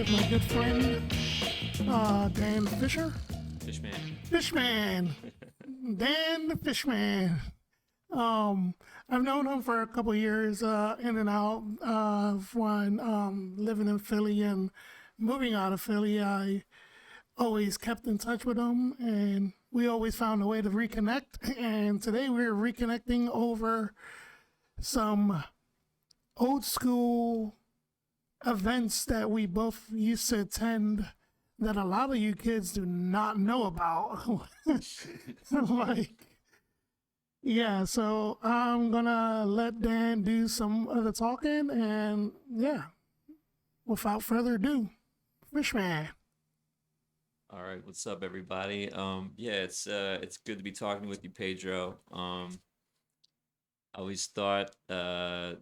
with my good friend, Dan Fishman. Fishman, Dan the Fishman. I've known him for a couple years, in and out of when living in Philly and moving out of Philly. I always kept in touch with him, and we always found a way to reconnect. And today we're reconnecting over some old school events that we both used to attend that a lot of you kids do not know about. Like, yeah, so I'm gonna let Dan do some of the talking, and yeah, without further ado, Fishman. All right, what's up, everybody? Yeah, it's good to be talking with you, Pedro. I always thought the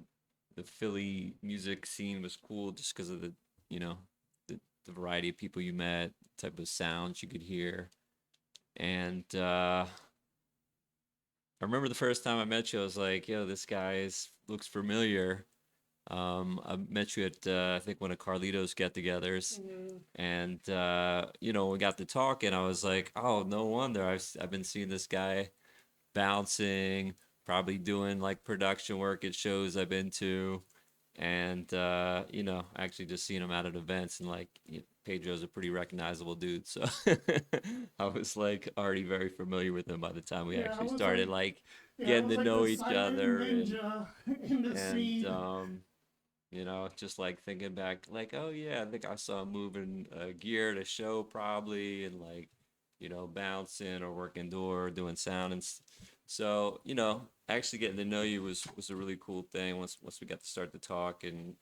Philly music scene was cool just because of you know, the variety of people you met, type of sounds you could hear, and I remember the first time I met you, I was like, "Yo, this looks familiar." I met you at I think one of Carlito's get-togethers, and we got to talking. I was like, "Oh, no wonder I've been seeing this guy bouncing, probably doing like production work at shows I've been to, and actually just seeing him out at events and like Pedro's a pretty recognizable dude, so I was like already very familiar with him by the time we Yeah, I actually was started like, like yeah, I getting was to like know the each silent other ninja in the and scene. just like thinking back, like, oh yeah, I think I saw him moving gear at a show probably, and like, bouncing or working door, doing sound, so actually getting to know you was a really cool thing once we got to start to talk and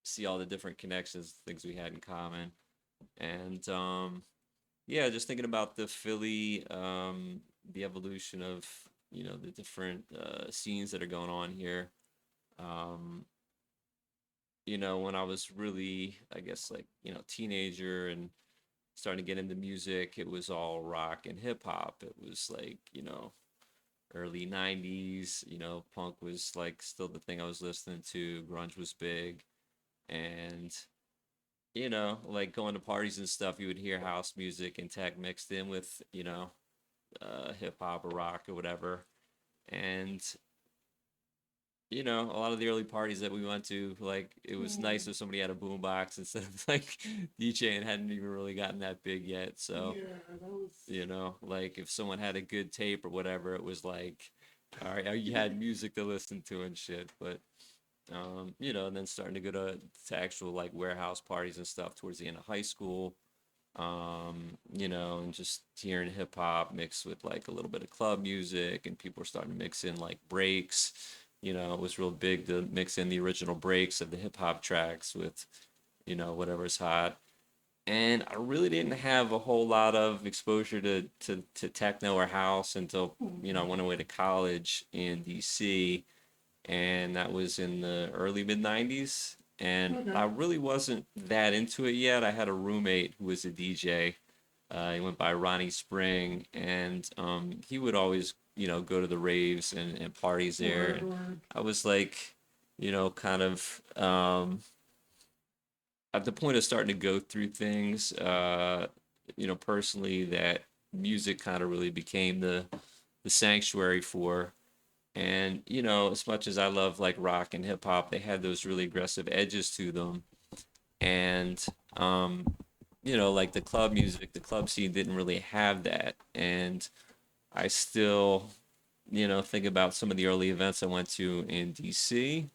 see all the different connections, things we had in common, and yeah, just thinking about the Philly, the evolution of the different scenes that are going on here. Um, when I was really, I guess, like, teenager and starting to get into music, it was all rock and hip hop. It was like, early 90s, punk was like still the thing I was listening to, grunge was big. And, like going to parties and stuff, you would hear house music and tech mixed in with, hip hop or rock or whatever. And a lot of the early parties that we went to, like, it was nice if somebody had a boombox instead of like DJing hadn't even really gotten that big yet. So, Yeah, that was. like if someone had a good tape or whatever, it was like, all right, you had music to listen to and shit. But, and then starting to go to actual like warehouse parties and stuff towards the end of high school, and just hearing hip hop mixed with like a little bit of club music, and people were starting to mix in like breaks. It was real big to mix in the original breaks of the hip hop tracks with, whatever's hot. And I really didn't have a whole lot of exposure to techno or house until, I went away to college in DC, and that was in the early mid 90s. And Okay. I really wasn't that into it yet. I had a roommate who was a DJ. He went by Ronnie Spring, and he would always, go to the raves and parties there. Word, And word. I was like, kind of at the point of starting to go through things, personally, that music kind of really became the sanctuary for. And, as much as I love like rock and hip hop, they had those really aggressive edges to them. And, like the club music, the club scene didn't really have that. And I still, think about some of the early events I went to in DC,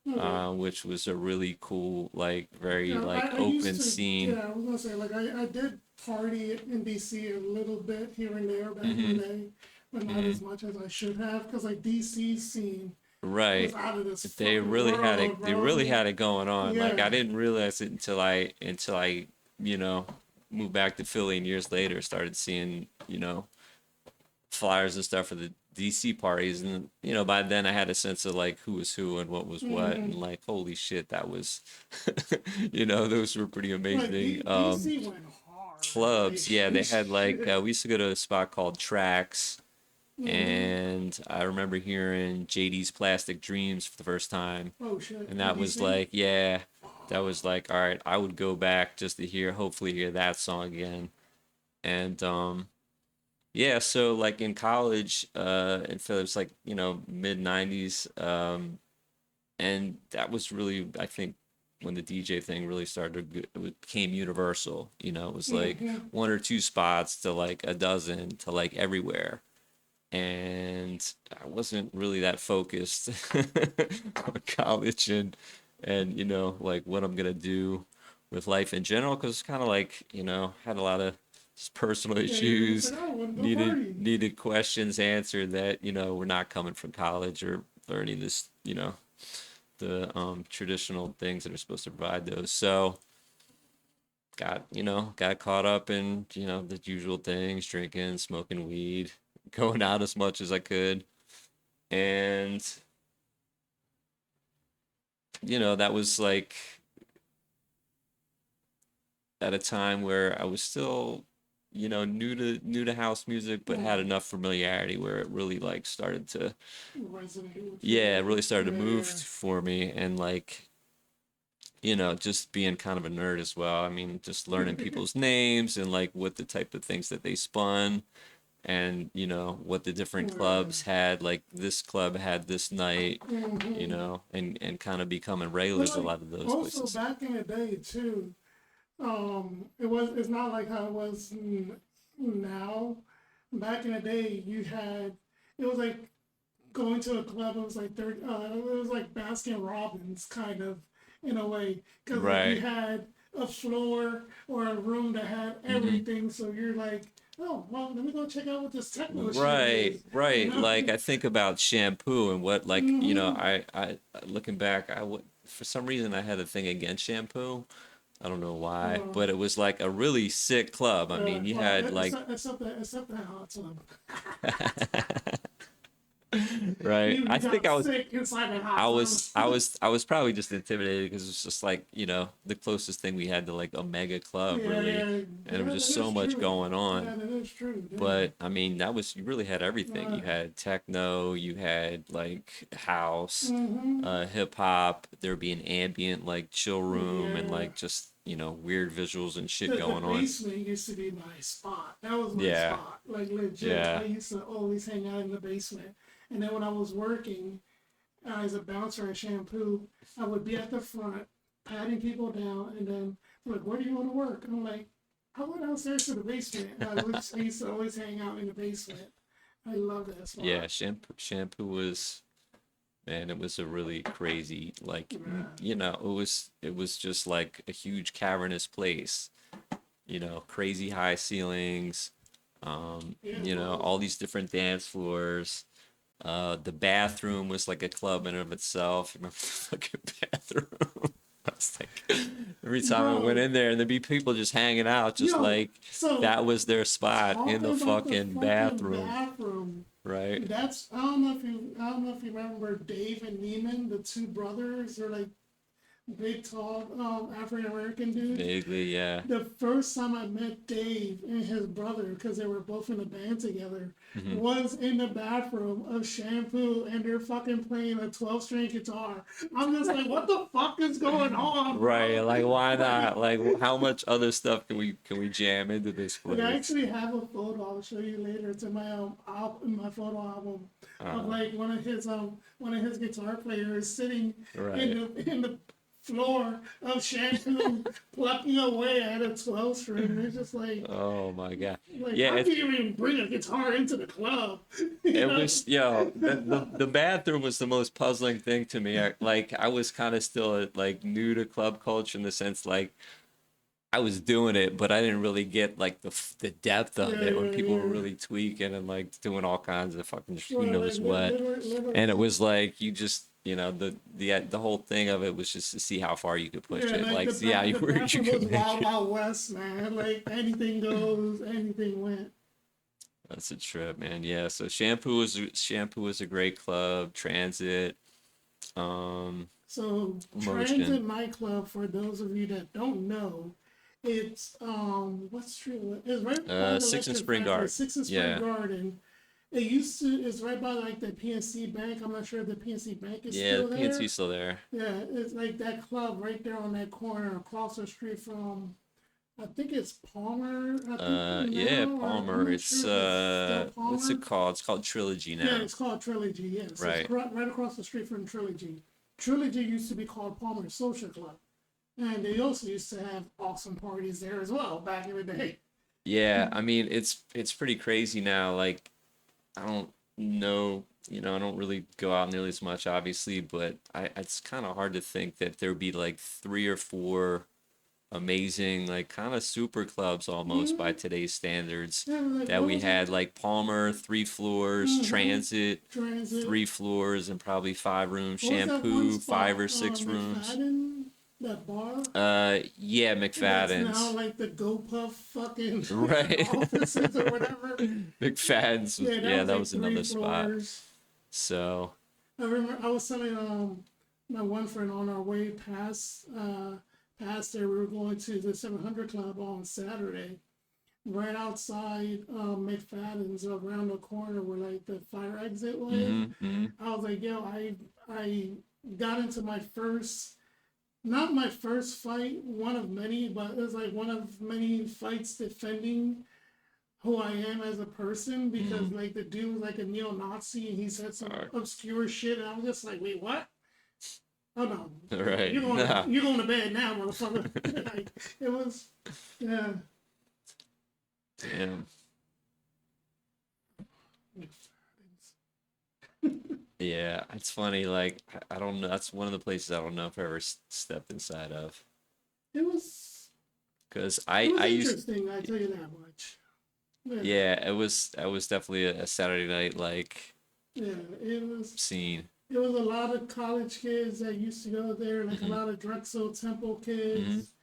Okay. which was a really cool, like very Yeah, like I used open to, scene. yeah, I was gonna say, like, I did party in DC a little bit here and there back in the Hmm. day, but not Hmm. as much as I should have, because, like, DC scene was Right. out of this They fucking really had world, it. They bro. really had it going on. Like Yeah. I didn't realize it until I you know moved back to Philly and years later started seeing flyers and stuff for the DC parties, and by then I had a sense of like who was who and what was what, and like holy shit, that was those were pretty Like, amazing DC went hard. clubs. Yeah, Like, they had like shit. we used to go to a spot called Tracks, Hmm. and I remember hearing JD's Plastic Dreams for the first time, Oh, shit. and In that was DC? like, yeah, that was like, all right, I would go back just to hopefully hear that song again. And yeah, so like in college, in Philly, it was like, mid 90s. And that was really, I think, when the DJ thing really started, it became universal. It was like one or two spots to like a dozen to like everywhere. And I wasn't really that focused on college and like what I'm gonna do with life in general, because it's kind of like had a lot of just personal Yeah, you're just issues, like, oh, I want to go needed party. needed questions answered that were not coming from college or learning this the traditional things that are supposed to provide those. So got caught up in the usual things, drinking, smoking weed, going out as much as I could. And that was like at a time where I was still new to house music, but had enough familiarity where it really like started to Resonate with yeah, it you. really started to Yeah, move yeah. for me. And like just being kind of a nerd as well. I mean, just learning people's names and like what the type of things that they spun, and what the different clubs had. Like this club had this night, and kind of becoming But regulars at a like lot of those also places. back in the day too, it's not like how it was now. Back in the day, it was like going to a club. It was like it was like Baskin Robbins kind of in a way, because like you Right. had a floor or a room that had hmm everything. So you're like, oh well, let me go check out what this techno shit Right, is. You right. know? Like I think about shampoo and what like Mm-hmm. I looking back, I would for some reason I had a thing against shampoo. I don't know why, Uh, but it was like a really sick club. I mean, you well, had like except that hot tub. right. You I think got I was sick inside that hot I tub. was I was I was probably just intimidated because it's just like, the closest thing we had to like a mega club Yeah, really. yeah, And there was yeah. just That so is much true. going on. Yeah, that is true. But Damn. I mean, you really had everything. You had techno, you had like house, Mm-hmm. hip hop, there'd be an ambient like chill room and Yeah. like just, weird visuals and shit The going on. basement used to be my spot. That was my Yeah. spot. Like legit. I Yeah. used to always hang out in the basement. And then when I was working as a bouncer at Shampoo, I would be at the front patting people down, and then they're like, "Where do you want to work?" And I'm like, "I went downstairs to the basement." And I used to always hang out in the basement. I love that Yeah, spot. shampoo was man, it was a really crazy like Yeah. it was just like a huge cavernous place, crazy high ceilings, Yeah, it was. all these different dance floors. The bathroom was like a club in and of itself. Remember the fucking bathroom? I was like, every time I went Bro, in there, and there'd be people just hanging out, just yo, like so that was their spot in talking the about the fucking fucking bathroom, bathroom, right? I don't know if you remember Dave and Neiman, the two brothers. They're like big, tall, African American dudes. Vaguely, yeah. The first time I met Dave and his brother, because they were both in a band together, hmm was in the bathroom of Shampoo, and they're fucking playing a 12-string guitar. I'm just like, what the fuck is going on, Right, bro? like why Like, not? Like how much other stuff can we jam into this like I place? actually have a photo. I'll show you later. It's in my photo album of Uh, like one of his guitar players sitting right. in the floor of Shampoo plucking away at a 12 string. It's just Oh my God. like Yeah, how can you even bring a guitar into the club? You it know? was, the bathroom was the most puzzling thing to me. I was kind of still like new to club culture in the sense like I was doing it, but I didn't really get like the depth of Yeah, it when yeah, people were yeah. really tweaking and like doing all kinds of fucking who Well, like knows what. And it literally, was like you just the whole thing of it was just to see how far you could push yeah, it, like like see how you the where you bathroom was could make wild it. wild west, man. Like anything goes, anything went. That's a trip, man. Yeah. So shampoo was a great club. Transit, um, So Transit Motion, nightclub, for those of you that don't know, it's what's true? It's right by the Six and Electric Spring Factory, Guard. Six and Spring Yeah. Garden. It used to. It's right by like the PNC Bank. I'm not sure if the PNC Bank is Yeah, the still there. PNC's still there. Yeah, it's like that club right there on that corner across the street from. I think it's Palmer. I think Yeah, now, or I'm Palmer. not It's sure if it's still what's Palmer. it called? It's called Trilogy Yeah, now. it's called Trilogy. Yes, it's Right. right across the street from Trilogy. Trilogy used to be called Palmer Social Club, and they also used to have awesome parties there as well back in the day. Yeah, I mean it's pretty crazy now. Like I don't know, I don't really go out nearly as much, obviously, but it's kind of hard to think that there would be like three or four amazing, like kind of super clubs almost by Mm-hmm. today's standards Yeah, like that what we was it? had, like Palmer, 3 floors, Mm-hmm. Transit, Transit. 3 floors, and probably 5 rooms, What was that one Shampoo, five spot? or six rooms. McFadden, that bar. Yeah, That's now McFadden's. like the GoPuff fucking Right. offices or whatever. McFadden's was, Yeah, that yeah, was that like was three another spot. floors. So, I remember I was telling my one friend on our way past there. We were going to the 700 Club on Saturday. Right outside McFadden's, around the corner where like the fire exit was. mm-hmm. I was like, yo, I got into my first, not my first fight, one of many, but it was like one of many fights defending who I am as a person, because Mm-hmm. like the dude was like a neo-Nazi and he said some All right. obscure shit, and I was just like, wait, what? Oh no, All right. Nah. you're going to bed now, motherfucker. Like, it was, yeah. Damn. Yeah, it's funny. Like, I don't know. That's one of the places I don't know if I ever stepped inside of. It was Because it was I used, interesting. I tell you that much. Yeah, yeah, it was definitely a Saturday night, like, yeah. scene. It was a lot of college kids that used to go there, like a Hmm. lot of Drexel Temple Hmm. kids,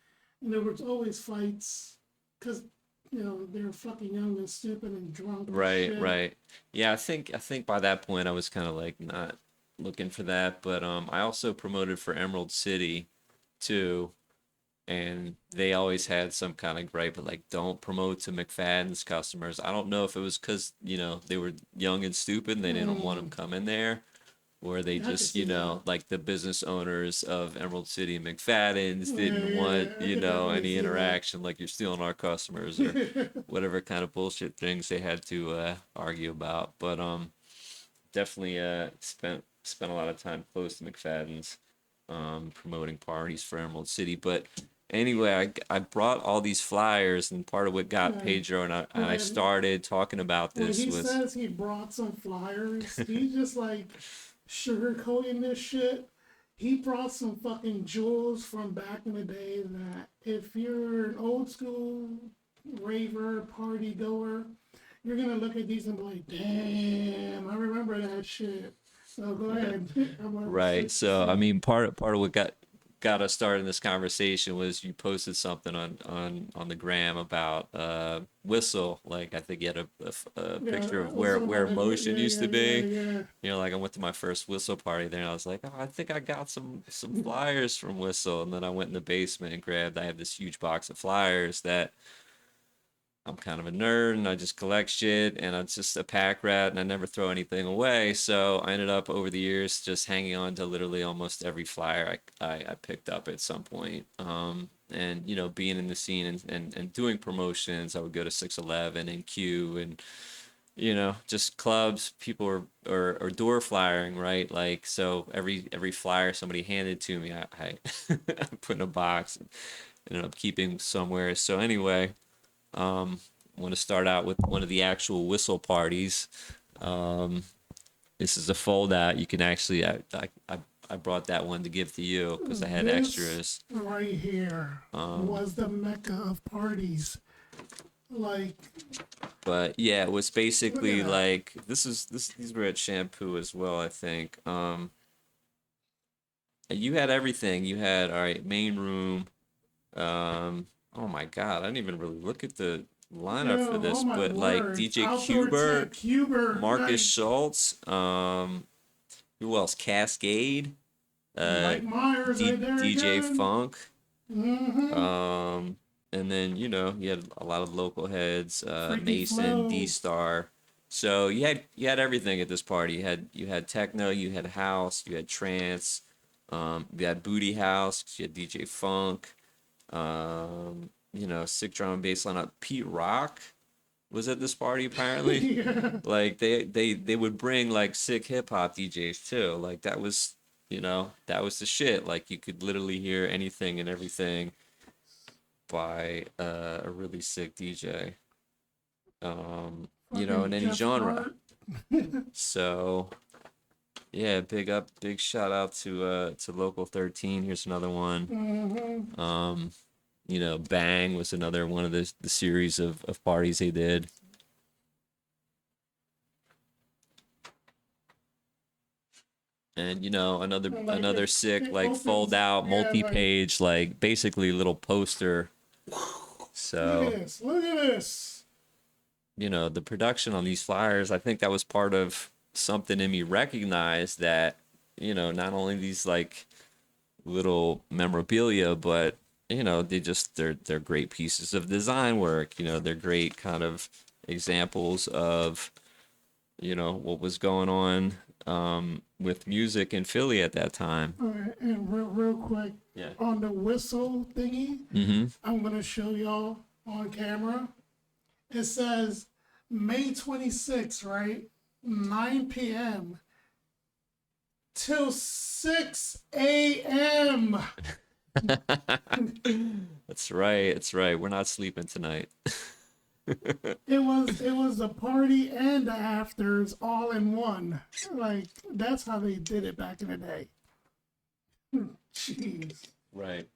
and there was always fights because they were fucking young and stupid and drunk and Right, shit. right. Yeah, I think by that point I was kind of like not looking for that, but I also promoted for Emerald City too, and they always had some kind of gripe, but like don't promote to McFadden's customers. I don't know if it was because they were young and stupid and they didn't want them Mm, coming there, or they I could just see that. like the business owners of Emerald City and McFadden's Yeah, didn't want yeah, I could definitely any see that. interaction, like you're stealing our customers or whatever kind of bullshit things they had to argue about. But definitely spent a lot of time close to McFadden's, promoting parties for Emerald City. But anyway, I brought all these flyers, and part of what got Yeah. Pedro and I When started talking about when this he was says he brought some flyers, he's just like sugarcoating this shit. He brought some fucking jewels from back in the day that if you're an old school raver, party goer, you're gonna look at these and be like, damn, I remember that shit. So go ahead. I'm gonna right. So I mean, part of what got us started in this conversation was you posted something on the gram about Whistle. Like I think you had a yeah, picture I of was talking where about that. Motion Yeah, used yeah, to yeah, be. yeah. Like I went to my first Whistle party there, and I was like, oh, I think I got some flyers from Whistle, and then I went in the basement and grabbed. I have this huge box of flyers that I'm kind of a nerd and I just collect shit and I'm just a pack rat and I never throw anything away. So I ended up over the years just hanging on to literally almost every flyer I picked up at some point. And being in the scene and doing promotions, I would go to 611 and Q and just clubs. People are door flyering, right? Like so every flyer somebody handed to me, I put in a box and ended up keeping somewhere. So anyway, I want to start out with one of the actual Whistle parties. Um, this is a fold out. You can actually, I brought that one to give to you because I had This extras. right here Um, was the mecca of parties. Like, but yeah, it was look at basically that. like these were at Shampoo as well, I think. You had everything. You had all right, main room. Oh my God, I didn't even really look at the lineup for Yo, oh this, my but like word. DJ Outdoor Cuber, tech, Huber, Marcus nice. Schultz, who else? Cascade, uh, Mike Myers right there DJ again. Funk, Mm-hmm. and then you had a lot of local heads, Freaky Mason, D Flow. Star. So you had everything at this party. You had techno, you had house, you had trance, you had booty house, you had DJ funk, sick drum and bass lineup. Pete Rock was at this party apparently. Yeah. Like they would bring like sick hip hop DJs too. Like that was the shit. Like you could literally hear anything and everything by a really sick DJ. In Fucking any Jeff genre. Hart. So yeah, big shout out to Local 13. Here's another one. Mm-hmm. Bang was another one of the series of parties they did. And another Like another sick it like fold opens. out Yeah, like multi-page like basically little poster. look at So this. Look at this. the production on these flyers, I think that was part of something in me recognized that not only these like little memorabilia, but they're great pieces of design work. They're great kind of examples of what was going on with music in Philly at that time. All right, and real quick, Yeah. on the whistle thingy, Mm-hmm. I'm gonna show y'all on camera. It says May 26th, right? 9 p.m. till 6 a.m. That's right. That's right. We're not sleeping tonight. It was a party and the afters all in one. Like that's how they did it back in the day. Jeez. Right.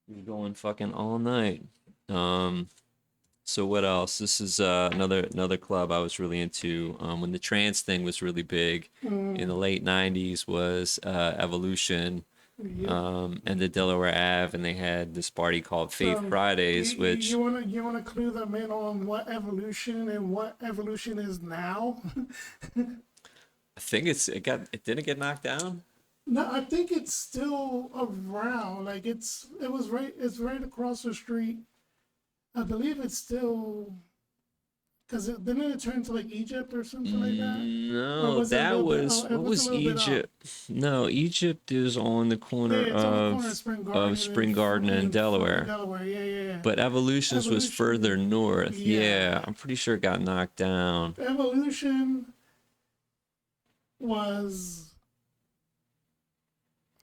We're going fucking all night. So what else? This is another club I was really into when the trance thing was really big in the late '90s was Evolution Yep. and the Delaware Ave, and they had this party called Faith So Fridays, you, which you wanna clue them in on what evolution and what evolution is now? I think it didn't get knocked down. No, I think it's still around. Like it's right across the street. I believe it's still because didn't it turn to like Egypt or something like that? Or No, was it a that little bit? was Oh, it what was a was little bit up. Egypt? No, Egypt is on the Yeah, corner it's on the corner of of Spring Garden and fucking Delaware. Delaware. Yeah, yeah, yeah. But Evolutions was further Evolution. north. Yeah, Yeah, I'm pretty sure it got knocked down. evolution was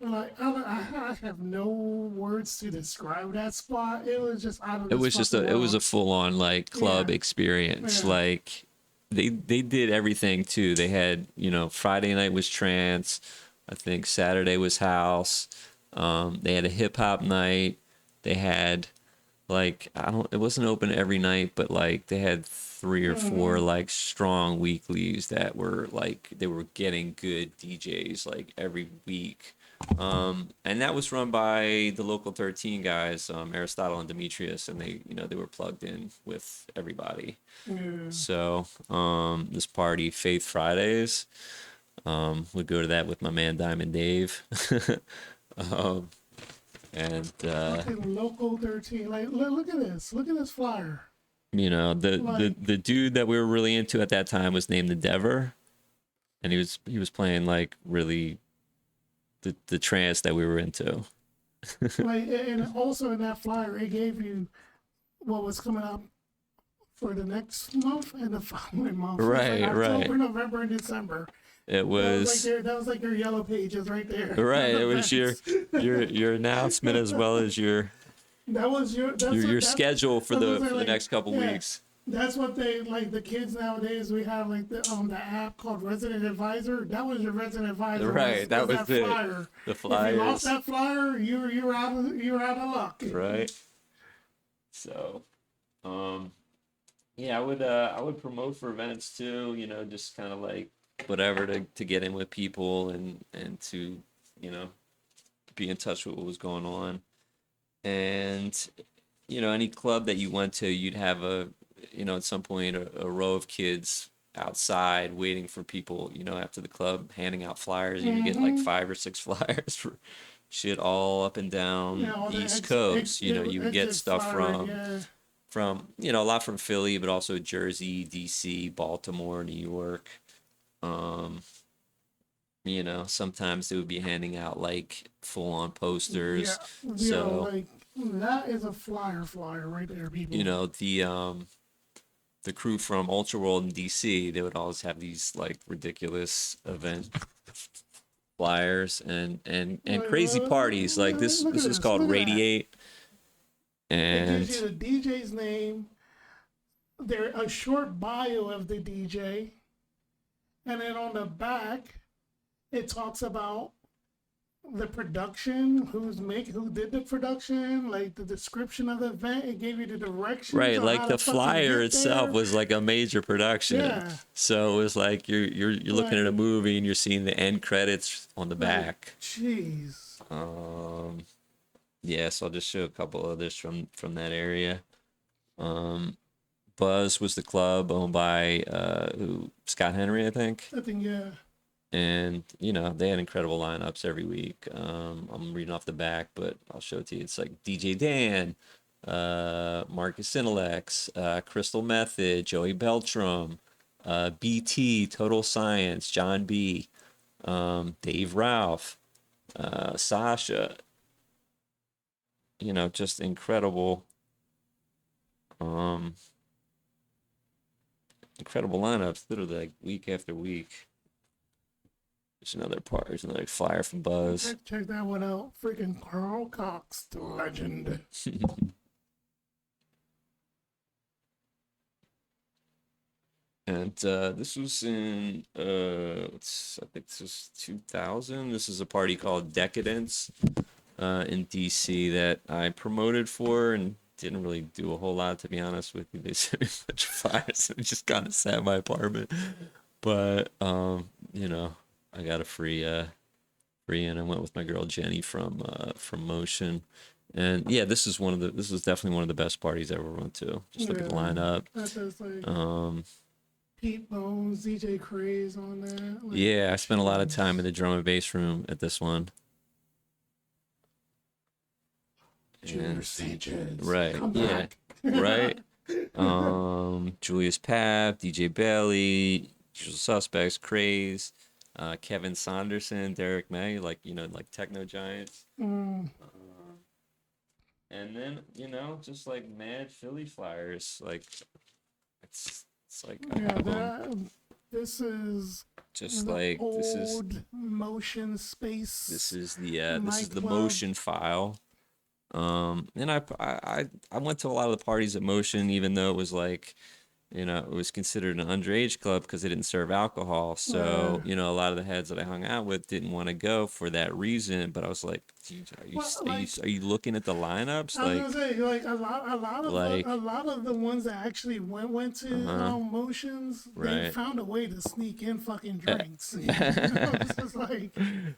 like I have no words to describe that spot. It was just out of It this was just fucking it was a world. full on like club Yeah, experience. yeah. Like they did everything too. They had, Friday night was trance. I think Saturday was house. They had a hip hop night. They had like it wasn't open every night, but like they had three or four like strong weeklies that were like they were getting good DJs like every week. And that was run by the Local 13 guys, Aristotle and Demetrius, and they were plugged in with everybody. Yeah. So this party, Faith Fridays, would go to that with my man Diamond Dave. um, and Fucking local 13. Like look at this. Look at this flyer. the Like the dude that we were really into at that time was named Endeavor, and he was playing like really the trance that we were into. and also in that flyer it gave you what was coming up for the next month and the following month. So it's like Right, October, right. November, and December. It was That was like your yellow pages right there. right. It was Events. your announcement as well as your That was your that's your what your that, schedule for that was the like, next couple yeah, weeks. That's what they like. The kids nowadays, we have like the app called Resident Advisor. That was your Resident Advisor. Right, that was that it. flyer. The If you lost flyers, that flyer, you're out of luck. right? So, yeah, I would promote for events too. Just kind of like whatever to get in with people and to be in touch with what was going on. And any club that you went to, you'd have at some point a row of kids outside waiting for people, after the club, handing out flyers. You would get like 5 or 6 flyers for shit all up and down Yeah, all the East Coast. You would get exit stuff flyer, from yeah. from, you know, a lot from Philly, but also Jersey, DC, Baltimore, New York. Um, you know, sometimes they would be handing out like full on Yeah, posters. yo, So, like that is a flyer right there, you people. know, the crew from Ultra World in DC, they would always have these like ridiculous event flyers and Like, crazy parties. Like look at this was this. called Look at that. Radiate, It gives and you the DJ's name, there a short bio of the DJ, and then on the back it talks about the production, who did the production, like the description of the event. It gave you the directions right, on like how to the fucking flyer get itself there. was like a major production. Yeah, So it was like you're looking at a like movie and you're seeing the end credits on the like back. jeez. Um, yeah, so I'll just show a couple others from that area. Um, Buzz was the club owned by Scott Henry, I think. I think yeah. And you know they had incredible lineups every week. I'm reading off the back, but I'll show it to you. It's like DJ Dan, Marcus Sinalex, Crystal Method, Joey Beltram, BT, Total Science, John B, Dave Ralph, Sasha. You know, just um, incredible lineups, literally like week after week. There's another flyer from Buzz. Check that one out. Freaking Carl Cox, the legend. And this was in I think this was 2000. This is a party called Decadence in DC that I promoted for and didn't really do a whole lot, to be honest with you. They sent me a bunch of flyers and it just kind of sat in my apartment. But you know, I got a free and I went with my girl Jenny from Motion. And yeah, this was definitely one of the best parties I ever went to. Just look at the Yeah, lineup. that's just like Um, Pete Bones, DJ Craze on there. Like, yeah, I spent a lot of time jeez. in the drum and bass room at this one. Junior And Sanchez. right, Come yeah, back. right. Julius Papp, DJ Bailey, Usual Suspects, Craze, Kevin Saunderson, Derek May, like you know, like techno giants. Mm, And then you know, just like mad Philly flyers, like it's like I yeah, have them this is just the like old Motion Space this is the nightclub. Motion file. And I went to a lot of the parties at Motion, even though it was like, you know, it was considered an underage club because they didn't serve alcohol. So, you know, a lot of the heads that I hung out with didn't want to go for that reason. But I was like, "Dude, Well, like are you looking at the lineups? I was Like, gonna say, like a like, lot of the ones that actually went to uh-huh, Motions, they right." found a way to sneak in fucking drinks. You know? It's just like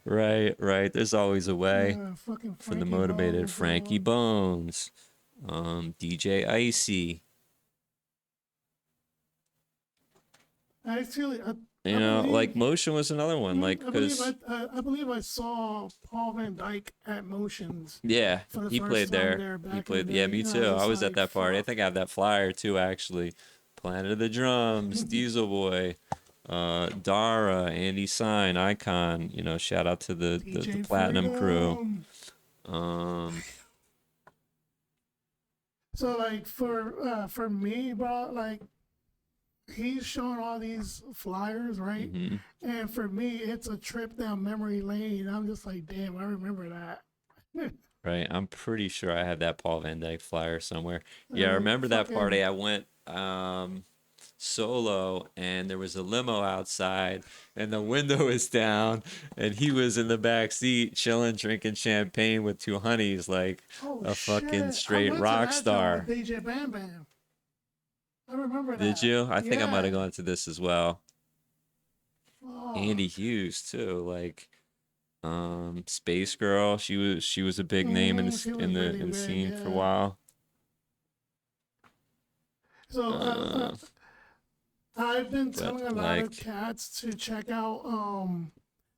Right. There's always a way fucking for the Frankie motivated. Bones. Frankie Bones, DJ Icy. Actually, You I know, believe like Motion was another one, like because I believe I saw Paul Van Dyke at Motions yeah, for the he first played time there. there He back in the played. Yeah, day. me And I was too. I just was at like, that party. I fuck. think I have that flyer too, actually. Planet of the Drums, Diesel Boy, Dara, Andy Sign, Icon. You know, shout out to the DJ Platinum crew. Freedom. Um, So like for me, bro, like he's showing all these flyers, right? mhm. And for me, it's a trip down memory lane. I'm just like, damn, I remember that. Right. I'm pretty sure I have that Paul Van Dyke flyer somewhere. Yeah, I Like remember that fucking party. I went solo and there was a limo outside and the window was down and he was in the back seat chilling drinking champagne with two honeys like oh a fucking shit! I straight went to rock that joint with star. DJ Bam Bam. I remember Did that. you? I think I might Yeah. have gone to this as well. Andy Fuck. Hughes too, like Space Girl. She was a big name in She the was really in the big. scene for a Yeah. while. So Uh, I've been but telling a lot of like cats to check out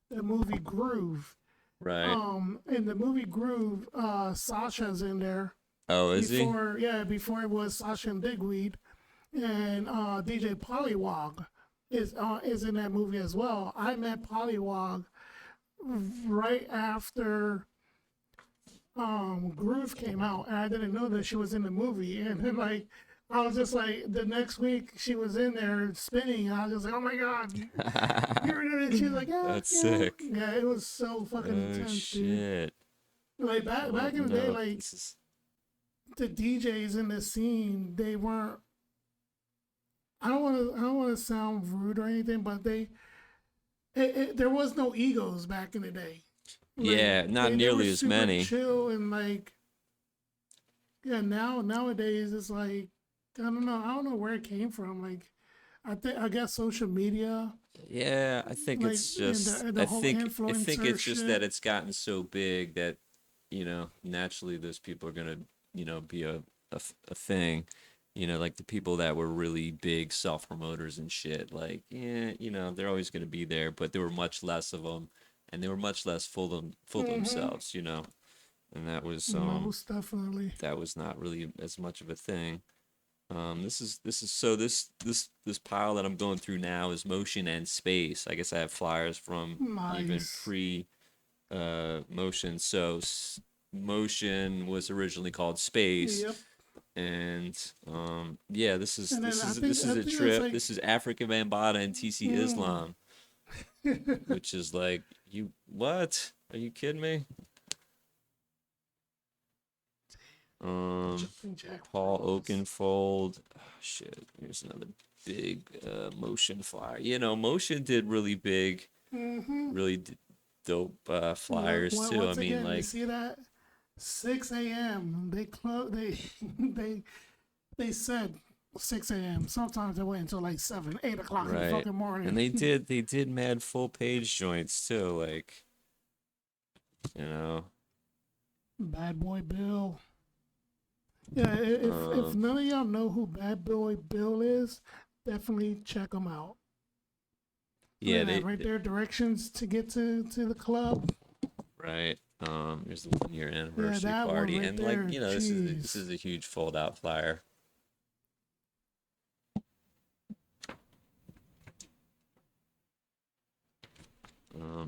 the movie Groove. right. In the movie Groove, Sasha's in there. Oh, is he? Before it was Sasha and Digweed, and DJ Pollywog is in that movie as well. I met Pollywog right after Groove came out, and I didn't know that she was in the movie. And then like, I was just like, the next week she was in there spinning, and I was just like, oh my god, you're in it. And she was like, yeah, That's yeah, sick. yeah. It was so fucking Oh intense, dude. shit. Like I back don't in the day, know if like this is. the DJs in the scene, they weren't. I don't want to sound rude or anything, but there was no egos back in the day. Like Yeah, not they were nearly as super many. chill and like yeah. Nowadays it's like I don't know where it came from. Like I guess social media, Yeah, I think like it's and just the whole I think influencer it's just that shit. it's gotten so big that, naturally those people are gonna, be a thing. Like the people that were really big self promoters and shit, like, yeah, they're always gonna be there, but there were much less of them, and they were much less full Mm-hmm. themselves. And Most definitely. that was not really as much of a thing. This pile that I'm going through now is motion and space. I guess I have flyers from even Nice. pre motion. So motion was originally called space, Yep. and yeah, And then this is I a think it's trip. like This is Africa Bambaataa and TC mm, Islam, which is like, you what? Are you kidding me? Um, jumping jack Paul bros. Oakenfold. Oh, shit, here's another big motion flyer. Motion did really big, Mm-hmm. really dope flyers too. I Once mean, again, you like, see that 6 a.m. They close. They they said 6 a.m. Sometimes they wait until like 7, 8 o'clock in the right. fucking And morning. they did mad full page joints too, like, you know. Bad Boy Bill. Yeah, if Um, none of y'all know who Bad Boy Bill is, definitely check him out. Look yeah, at that right there. Directions to get to the club. right. Here's the 1 year Yeah, anniversary that one party, right and like, there. this Jeez. is a huge fold out flyer.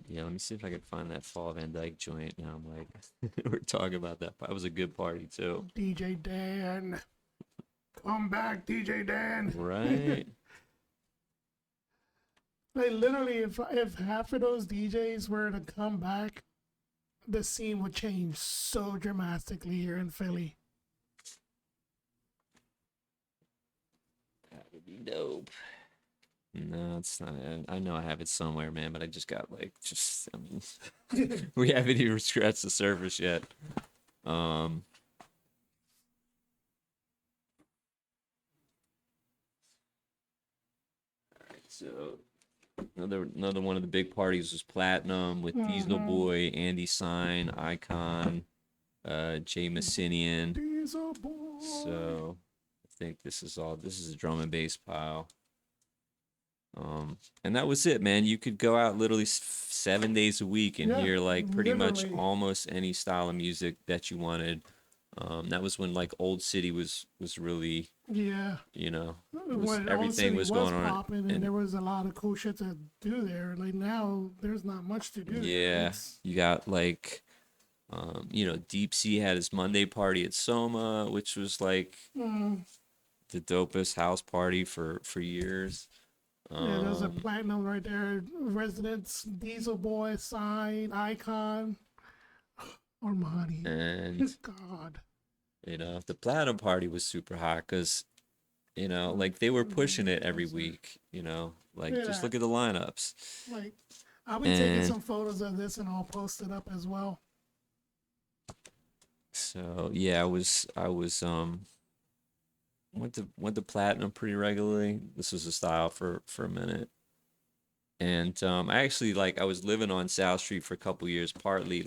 Yeah, let me see if I can find that Fall Van Dyke joint. Now I'm like, we're talking about that. That was a good party too. DJ Dan. Come back, DJ Dan. Right? Like literally, if half of those DJs were to come back, the scene would change so dramatically here in Philly. That would be dope. No, it's not. I know I have it somewhere, man, but I just got like, I mean, we haven't even scratched the surface yet. Um, so another one of the big parties was Platinum with Diesel Mm-hmm. Boy, Andy Sign, Icon, Jay Massinian. Diesel boy. So I think this is a drum and bass pile. And that was it, man. You could go out literally 7 days a week and Yeah, hear like pretty much literally. almost any style of music that you wanted. That was when like Old City was really, Yeah. it was When Old everything City was was going on. popping and And there was a lot of cool shit to do there. Like now, there's not much to do there. yeah, It's you got like, Deep Sea had his Monday party at Soma, which was like mm, the dopest house party for years. yeah, there's a Um, platinum right there. Residents, Diesel Boy, Sign, Icon, Armani. and God. the Platinum party was super hot because, like they were pushing it every Closer. week, like just Yeah, look at the lineups. like I'll be taking And some photos of this and I'll post it up as well. so yeah, I was went to Platinum pretty regularly. This was a style for a minute. And I actually, like, I was living on South Street for a couple years. Partly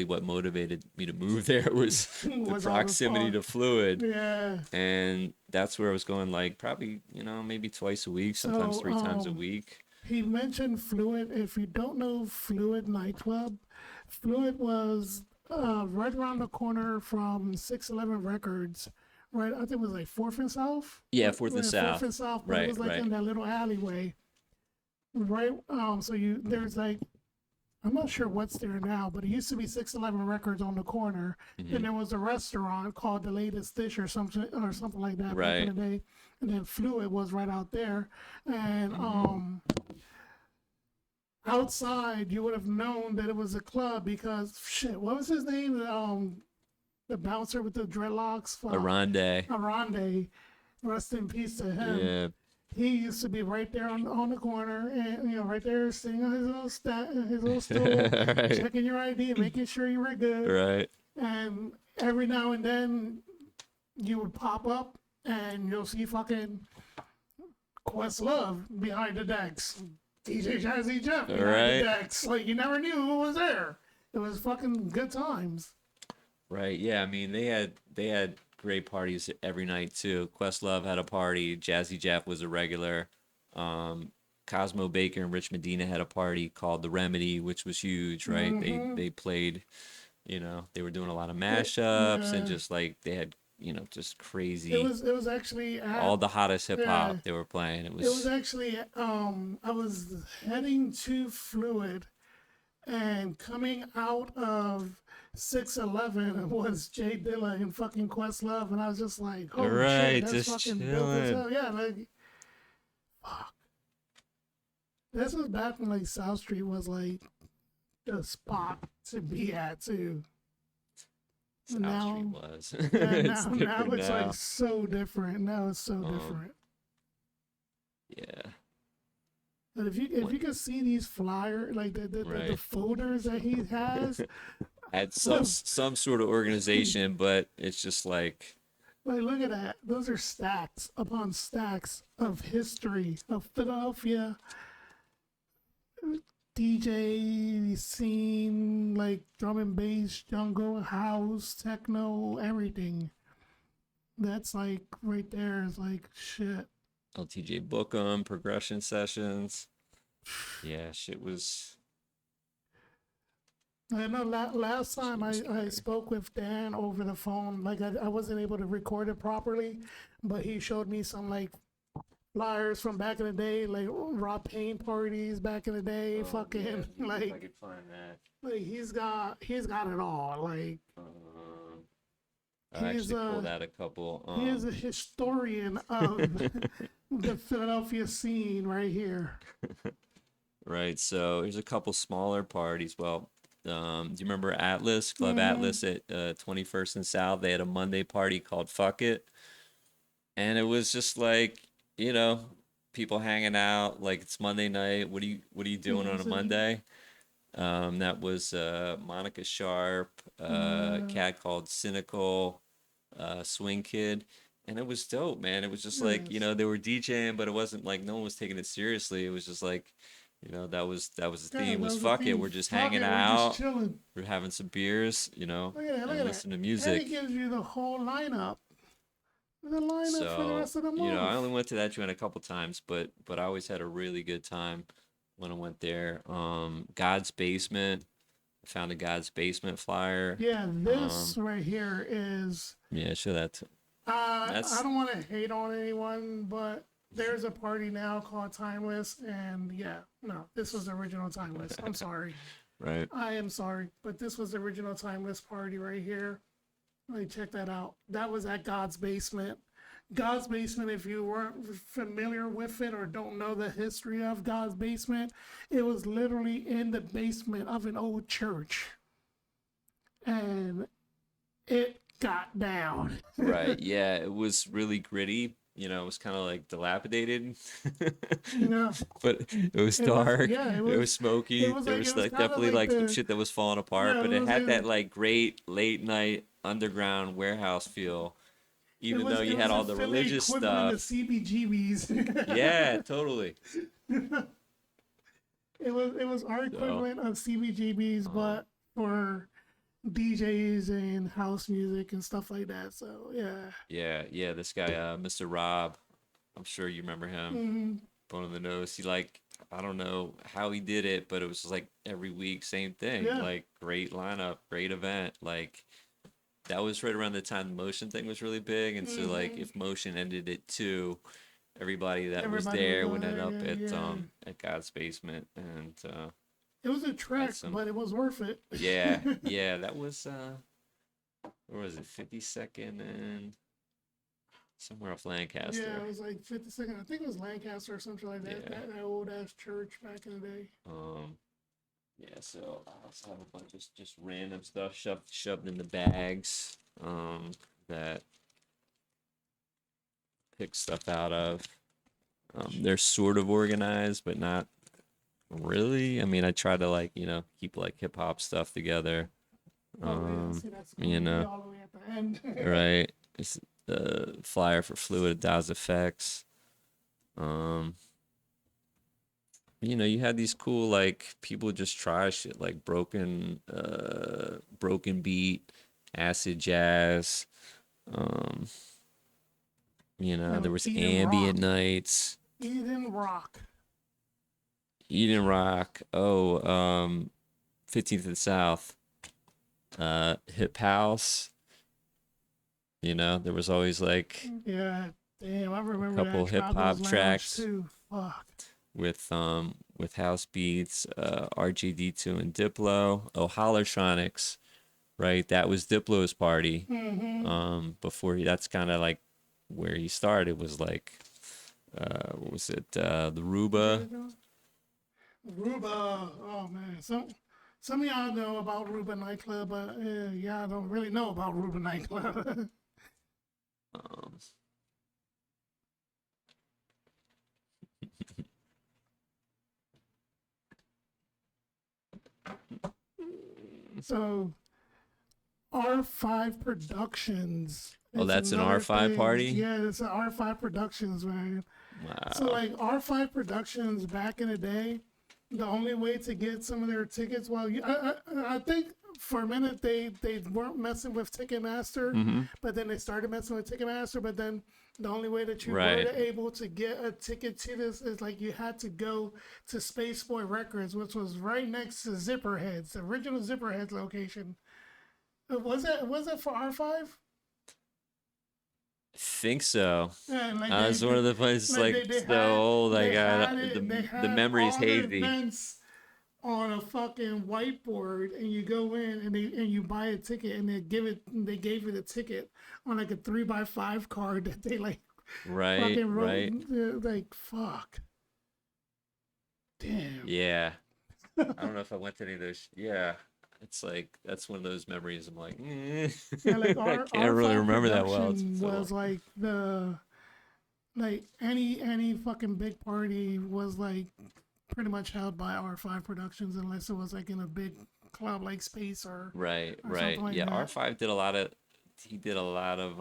what motivated me to move there was the Was all the proximity to Fluid, yeah. and that's where I was going. Like probably, maybe twice a week, sometimes So 3 times a week. he mentioned Fluid. If you don't know Fluid nightclub, Fluid was right around the corner from 611 Records. Right, I think it was like Fourth and South. Yeah, Fourth and Fourth South. and South, but it Right, was like right. in that little alleyway. Right. So there's like, I'm not sure what's there now, but it used to be 611 Records on the corner. Then there was a restaurant called The Latest Dish or something like that back in Right. the day. And then Fluid was right out there. And outside you would have known that it was a club because shit, what was his name? The bouncer with the dreadlocks. Aronde. Aronde. Rest in peace to him. Yeah. He used to be right there on the corner, and right there sitting on his little stool, Right. checking your ID, making sure you were good. Right. And every now and then, you would pop up, and you'll see fucking Questlove behind the decks, DJ Jazzy Jeff behind the decks. Like you never knew who was there. It was fucking good times. Right. Yeah. I mean, they had great parties every night too. Questlove had a party. Jazzy Jeff was a regular. Cosmo Baker and Rich Medina had a party called The Remedy, which was huge. Right. They played. They were doing a lot of mashups and just like they had just crazy. It was actually all the hottest hip hop they were playing. It was actually I was heading to Fluid, and coming out of 611 was Jay Dilla and fucking Questlove, and I was just like, holy shit, that's just fucking chilling. dope as hell. Yeah, like, fuck. This was back when like South Street was like the spot to be at too. South Street was. Now it's like so different. Now it's so different. Yeah. But if you can see these flyers, like the folders that he has, at some sort of organization, but it's just like look at that. Those are stacks upon stacks of history of Philadelphia DJ scene, like drum and bass, jungle, house, techno, everything. That's like right there is like shit. LTJ Bookham, progression sessions. Yeah, shit was. I know last time I spoke with Dan over the phone, like I wasn't able to record it properly, but he showed me some like flyers from back in the day, like Rob Payne parties back in the day, fucking Yeah, like I could find that. like he's got it all. Like I actually pulled out a couple. he is a historian of the Philadelphia scene right here. Right, so there's a couple smaller parties. Well, do you remember Atlas, Club Atlas at 21st and South? They had a Monday party called Fuck It. And it was just like, people hanging out, like it's Monday night. What are you doing on a Monday? That was Monica Sharp, a cat called Cynical, Swing Kid. And it was dope, man. It was just like, they were DJing, but it wasn't like no one was taking it seriously. It was just like, that was the theme was fuck it. We're just hanging out. We're having some beers, and listening to music. And it gives you the whole lineup. The lineup for the rest of the month. I only went to that joint a couple times, but I always had a really good time when I went there. God's Basement. I found a God's Basement flyer. Yeah, this right here is. Yeah, show that. I don't want to hate on anyone, but there's a party now called Timeless, and this was the original Timeless. I'm sorry. Right. I am sorry, but this was the original Timeless party right here. Like, check that out. That was at God's Basement. God's Basement, if you weren't familiar with it or don't know the history of God's Basement, it was literally in the basement of an old church. And it got down. Right. Yeah, it was really gritty. It was kind of like dilapidated. But it was dark. It was smoky. There was like definitely like some shit that was falling apart, but it had that like great late night underground warehouse feel. Even though you had all the religious stuff. The CBGBs. Yeah, totally. It was our equivalent of CBGBs, but for DJs and house music and stuff like that. So yeah. Yeah. This guy, Mr. Rob, I'm sure you remember him. Bone in the Nose. He like I don't know how he did it, but it was just like every week, same thing. Yeah. Like great lineup, great event. Like that was right around the time the motion thing was really big, and so like if motion ended at 2, everybody that was Everybody would there go would end there. up Yeah, yeah. at God's basement, and It was a had trek, some. but it was worth it. Yeah, yeah, that was where was it? 52nd and somewhere off Yeah, Lancaster. it was like 52nd. I think it was Lancaster or something like that. Yeah. That old ass church back in the day. Yeah, so I also have a bunch of just random stuff shoved in the bags. That pick stuff out of. They're sort of organized, but not really. I mean, I try to like, keep like hip hop stuff together. Oh yeah, see that's You going to be know, all the way at the end. right? It's the flyer for Fluid Daz Effects. You had these cool like people just try shit like broken beat, acid jazz. Um, there was Eden ambient Rock. nights, Eden Rock. Eden Rock. Oh, 15th and South, Hip House. There was always like Yeah, damn, I remember couple that hip Tropico's hop Lounge tracks too. Fuck. with house beats, RGD2 and Diplo. Oh, Hollertronics, right? That was Diplo's party. Before that's kind of like where he started was like, what was it? The Ruba. Ruba. Oh man, some of y'all know about Ruba nightclub, but y'all don't really know about Ruba nightclub. Um, So R5 Productions. oh, that's an another R5 thing. party? Yeah, it's an R5 Productions, man. Wow. So like R5 Productions back in the day, the only way to get some of their tickets, well, I think for a minute they weren't messing with Ticketmaster, but then they started messing with Ticketmaster. But then the only way that you Right. were able to get a ticket to this is like you had to go to Spaceboy Records, which was right next to Zipperheads, the original Zipperheads location. Was it for R5? Think so. Yeah, like It's one of the places like they so old. I they got had it, they the had memory's all their hazy. events on a fucking whiteboard, and you go in and you buy a ticket, and they gave it a ticket on like a 3x5 card that they like Right, fucking wrote right. like fuck. Damn. Yeah. I don't know if I went to any of those. Yeah. It's like that's one of those memories. I'm like, Yeah, like I our can't really R5 remember that well. It's production so was like any fucking big party was like pretty much held by R5 Productions unless it was like in a big club like Space or right, or right. something like Yeah, that. R5 did a lot of. He did a lot of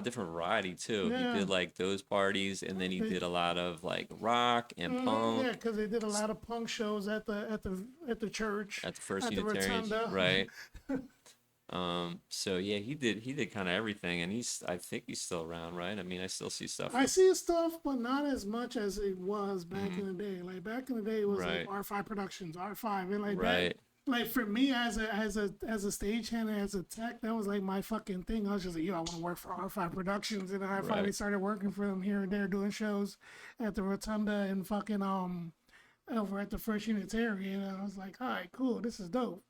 different variety too. He Yeah. did like those parties, and then he They- did a lot of like rock and punk Yeah, because they did a lot of punk shows at the church at the First at the Unitarians, Rotunda. right? So yeah, he did kind of everything, and I think he's still around, right? I mean, I still see stuff. I see stuff, but not as much as it was back in the day. Like back in the day, it was Right. like R5 Productions, R5, and like Right. that. Like for me as a stagehand and as a tech, that was like my fucking thing. I was just like, yo, I want to work for R5 Productions, and then I finally Right. started working for them here and there, doing shows at the Rotunda and fucking over at the First Unitarian. And I was like, all right, cool, this is dope.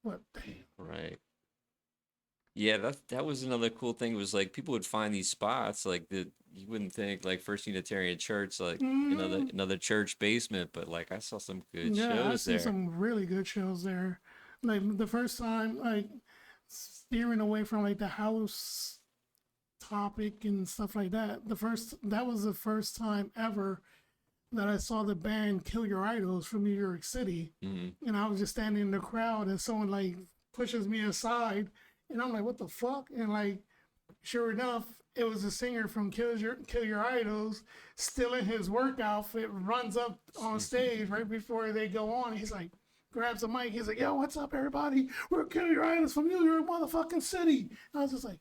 But damn. Right. Yeah, that was another cool thing was like people would find these spots like that you wouldn't think like First Unitarian Church like another church basement, but like I saw some good Yeah, I shows see there. some really good shows there. Like the first time, like steering away from like the house topic and stuff like that. That was the first time ever that I saw the band Kill Your Idols from New York City, and I was just standing in the crowd, and someone like pushes me aside, and I'm like, what the fuck? And like, sure enough, it was the singer from Kill Your Idols, still in his work outfit, runs up on stage right before they go on. He's like, grabs a mic. He's like, yo, what's up, everybody? We're Kill Your Idols from New York motherfucking city. And I was just like,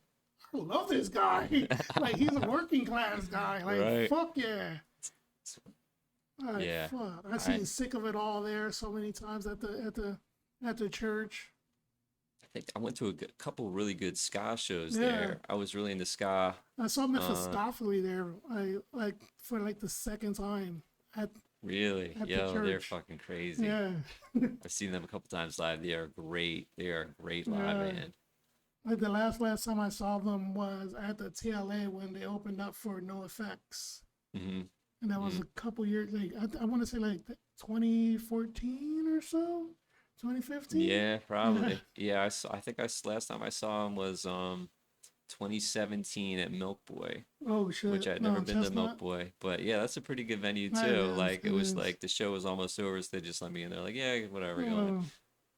I love this guy. Like, he's a working class guy. Like, Right. fuck yeah. Like Yeah. fuck, I I seen Sick of It All there so many times at the church. I think I went to couple really good ska shows Yeah, there. I was really into ska. I saw Uh, Mephistopheles there. I like for like the second time at really, at the yo, they're church. fucking crazy. Yeah, I've seen them a couple times live. They are great. They are a great live yeah. band. Like the last time I saw them was at the TLA when they opened up for No Effects, Hmm. and that was Hmm. a couple years. Like I want to say like 2014 or so, 2015. Yeah, Yeah. probably. Yeah, I think last time I saw him was 2017 at Milk Boy, Oh which shit! I'd never No, been to Milk Chestnut. Boy. But yeah, that's a pretty good venue That too. is. Like It it was is. like the show was almost over, so they just let me in there. Like, yeah, whatever, go in. Oh,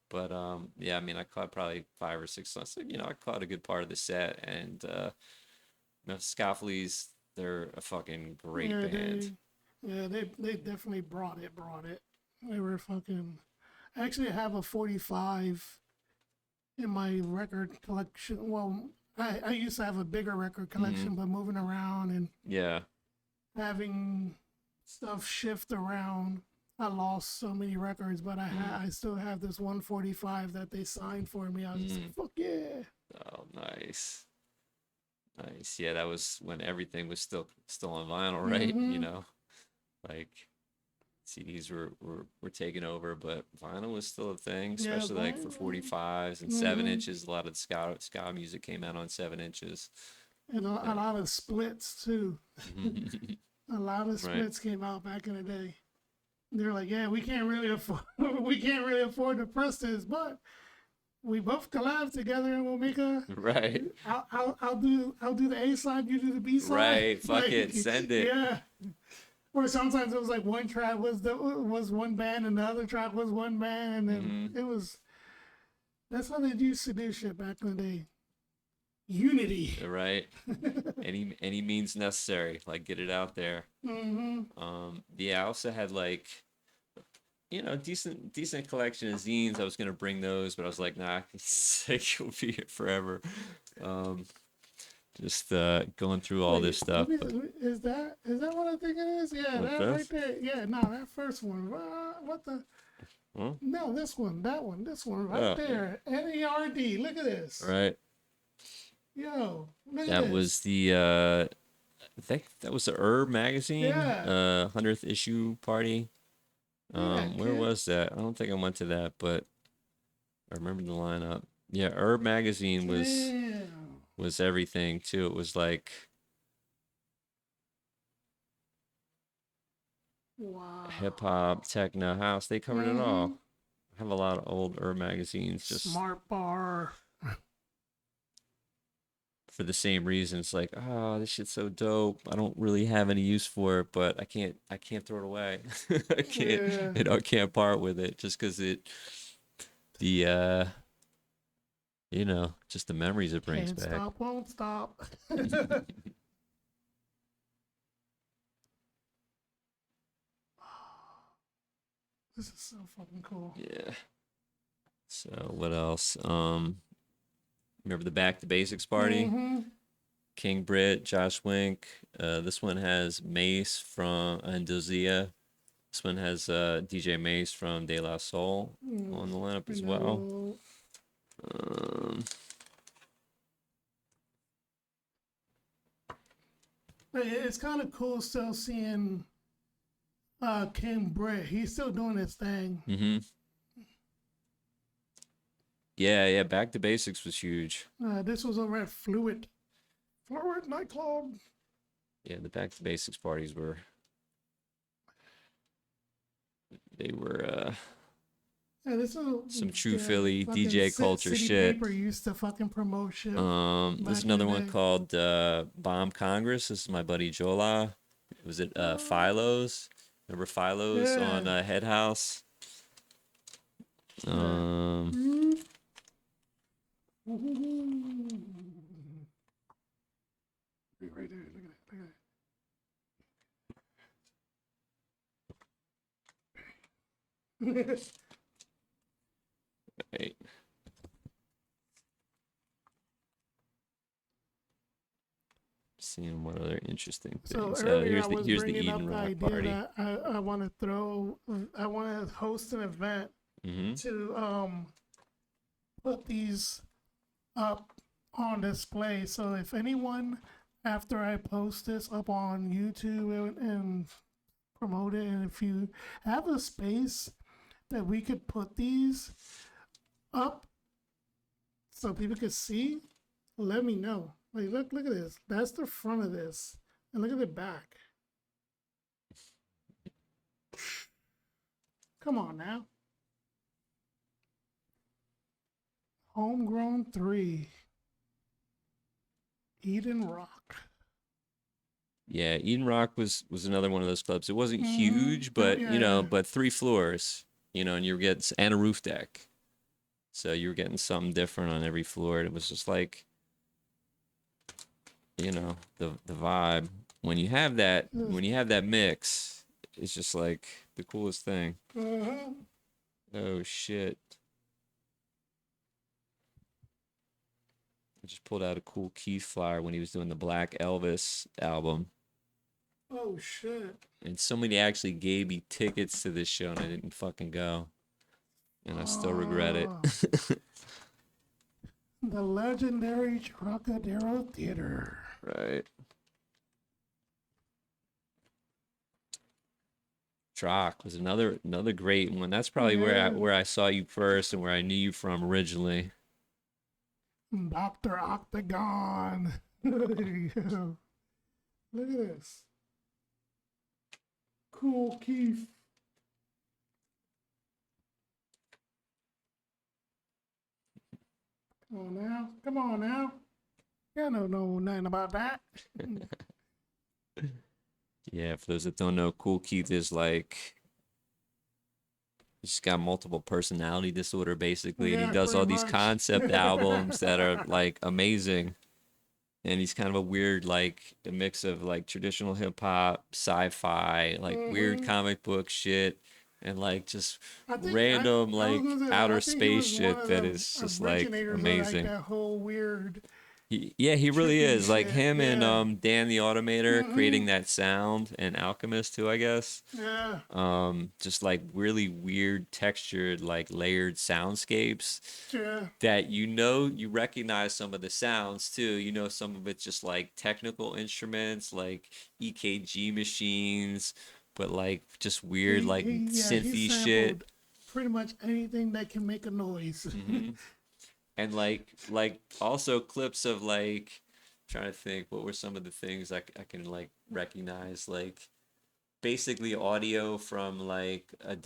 But yeah, I mean, I caught probably 5 or 6 songs. So, I caught a good part of the set, and Scoffleys, they're a fucking great yeah, band. they definitely brought it. They were fucking. I actually have a 45 in my record collection. Well, I used to have a bigger record Hmm. collection, but moving around and Yeah. having stuff shift around, I lost so many records. But Mm. I still have this 145 that they signed for me. I was just Mm. like, fuck yeah. Oh, nice. Nice. Yeah, that was when everything was still on vinyl, right? Mm-hmm. Like CDs were taking over, but vinyl was still a thing, Yeah, especially like for fine. 45s and seven Mm-hmm. inches. A lot of ska music came out on 7 inches. And a Yeah. lot of splits too. A lot of Right. splits came out back in the day. They're like, yeah, we can't really afford we can't really afford to press this, but we both collab together and we'll make a. Right. I'll do the A side, you do the B side. Right. Fuck Like, it. Send it. yeah. Or sometimes it was like one track was one band and the other track was one band, and then Hmm. it was. That's how they used to do shit back in the day. Unity. Right. Any means necessary. Like get it out there. Mm-hmm. Yeah, I also had like decent collection of zines. I was gonna bring those, but I was like, nah, it's like you'll be here forever. Um, just going through all this Wait, stuff. But is that what I think it is? Yeah, what's that right this? there. Yeah, no, that first one. What the? Huh? No, this one, that one, this one right Oh, yeah. there. NERD. Look at this. Right. Yo, look at That was this. the I think that was the Herb magazine, Yeah, 100th issue party. look at that Where kid. was that? I don't think I went to that, but I remember the lineup. Yeah, Herb magazine Damn. was everything too. It was like hip Wow. hop, techno, house. They covered it Mm-hmm. all. I have a lot of old Herb magazines just Smart bar. for the same reason. It's like, oh, this shit's so dope. I don't really have any use for it, but I can't throw it away. I can't, Yeah. I can't part with it just because the just the memories it brings Can't back. stop, won't stop. This is so fucking cool. Yeah. So what else? Remember the Back to Basics party? Mm-hmm. King Britt, Josh Wink. This one has Mace from and Dozia. This one has DJ Mace from De La Soul on the lineup as well. No. Um, But it's kind of cool still seeing King Britt. He's still doing his thing. hmm Yeah. Back to Basics was huge. This was over at Fluid nightclub. Yeah, the Back to Basics parties were they were Yeah, this is some true yeah, Philly fucking DJ culture City shit. Paper used to fucking promote shit There's back in the another one day. called Bomb Congress. This is my buddy Jola. Was it Oh, Philo's? Remember Philo's on yeah. Head House? Yeah. Um, Right there, look at that, look at that. wait. seeing what other interesting So things. earlier I was Here's the bringing up Eden the Rock idea party. that I want to host an event Mm-hmm. to put these up on display. So if anyone, after I post this up on YouTube and promote it, and if you have a space that we could put these up so people could see, let me know. Like, look at this. That's the front of this, and look at the back. Come on now. Homegrown 3. Eden Rock. Yeah, Eden Rock was another one of those clubs. It wasn't huge, Oh, but yeah. but 3 floors, and you were getting and a roof deck. So you were getting something different on every floor. And it was just like, the vibe. When you have that mix, it's just like the coolest thing. Uh-huh. Oh shit. I just pulled out a cool Keith flyer when he was doing the Black Elvis album. Oh shit. And somebody actually gave me tickets to this show and I didn't fucking go. And I still regret it. The legendary Trocadero Theater. Right. Troc was another great one. That's probably where I saw you first and where I knew you from originally. Dr. Octagon. Look at this. Cool Keith. Come on now. I don't know nothing about that. Yeah, for those that don't know, Cool Keith is like he's got multiple personality disorder basically, and he does all these concept albums that are like amazing. And he's kind of a weird, like a mix of like traditional hip hop, sci-fi, like weird comic book shit, and like just random like outer space shit that is just like amazing. Like that whole weird. He really is like him and Dan the Automator creating that sound, and Alchemist too, I guess. Yeah. Just like really weird textured, like layered soundscapes. Yeah. That you recognize some of the sounds too. Some of it's just like technical instruments, like EKG machines, but like just weird like synthy shit. Pretty much anything that can make a noise. And like also clips of like trying to think what were some of the things I can like recognize, like basically audio from like a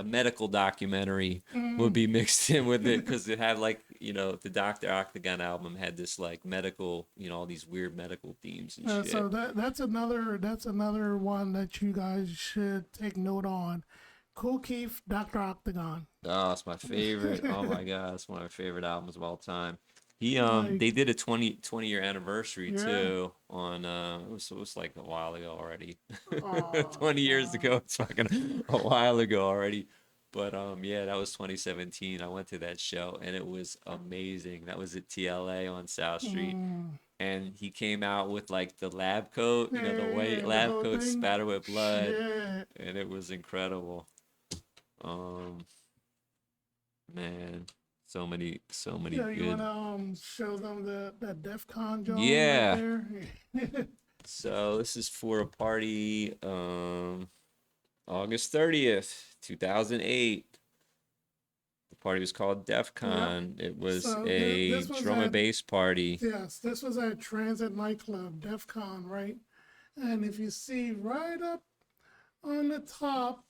medical documentary would be mixed in with it, because it had like the Dr. Octagon album had this like medical, all these weird medical themes and shit. So that's another one that you guys should take note on. Cool Keith, Dr. Octagon. Oh, it's my favorite. Oh my god, it's one of my favorite albums of all time. They did a 20-year anniversary too on it was like a while ago already. 20 years ago, it's fucking a while ago already. But yeah, that was 2017. I went to that show and it was amazing. That was at TLA on South Street. And he came out with like the lab coat, the white lab coat spattered with blood. And it was incredible. Man, so many good. You wanna show them the DEF CON joint? Yeah. Right there? So this is for a party August 30th, 2008. The party was called DEF CON. Yep. It was a drum and bass party. Yes, this was at Transit nightclub, DEF CON, right? And if you see right up on the top,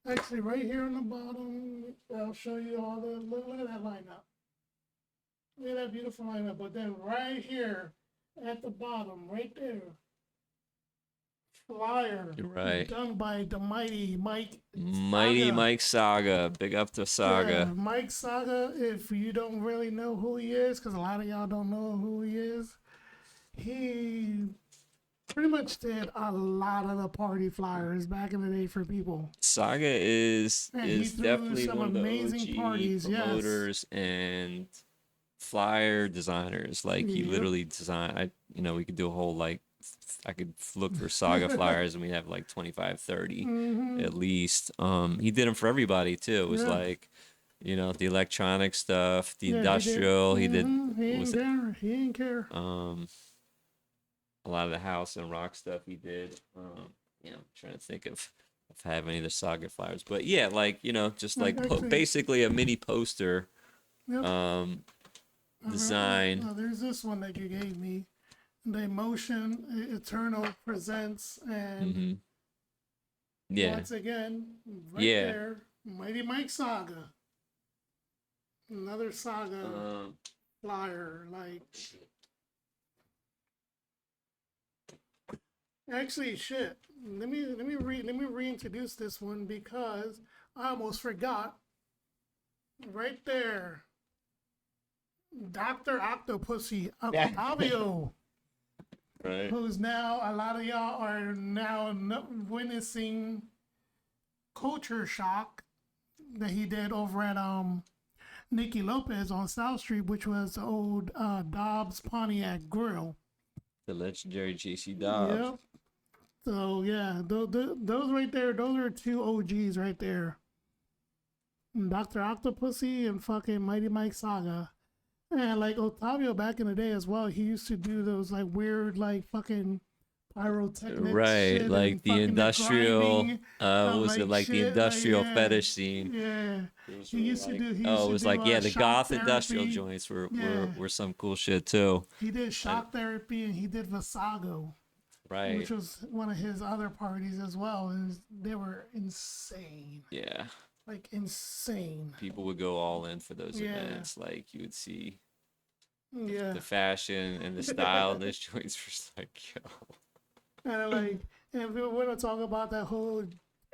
actually right here on the bottom, I'll show you all the, look at that lineup. Look at that beautiful lineup. But then right here at the bottom, right there, flyer. You're right. Done by the mighty Mike Saga. Big up to Saga. Yeah, Mike Saga, if you don't really know who he is, because a lot of y'all don't know who he is, he pretty much did a lot of the party flyers back in the day for people. Saga is definitely one of the OG parties, promoters and flyer designers. Like he Yep. literally designed. We could do a whole like. I could look for Saga flyers, and we have like 25, 30 Mm-hmm. at least. He did them for everybody too. It was Yeah. like, the electronic stuff, the Yeah, he did. industrial. He did Mm-hmm. He was ain't care. He ain't care. a lot of the house and rock stuff he did. Trying to think of if I have any of the Saga flyers, but yeah, like just Like like actually, basically a mini poster yep. design. There's this one that you gave me. The Emotion Eternal presents, and Hmm. Yeah, once again, right yeah. there, Mighty Mike Saga. Another Saga Um, flyer. Like, actually, shit. Let me reintroduce this one because I almost forgot. Right there, Doctor Octopussy Octavio, right. who's now a lot of y'all are now witnessing culture shock that he did over at Nikki Lopez on South Street, which was the old Dobbs Pontiac Grill. The legendary JC Dobbs. Yep. So yeah, those right there, those are two OGs right there. Dr. Octopussy and fucking Mighty Mike Saga. And like Otavio back in the day as well, he used to do those like weird like fucking pyrotechnics Right, shit and like the fucking the industrial, grinding of was it like like the shit. Like industrial yeah, fetish scene? yeah. Those He were used to like, do. He oh, used it to was do like, yeah, the shock goth industrial therapy. joints were Yeah, were some cool shit too. he did And, shock therapy and he did Vasago, right, which was one of his other parties as well. And they were insane, yeah, like insane. people would go all in for those Yeah, events. Like you would see yeah. the fashion and the style of those joints were just like, yo. And like, if we want to talk about that whole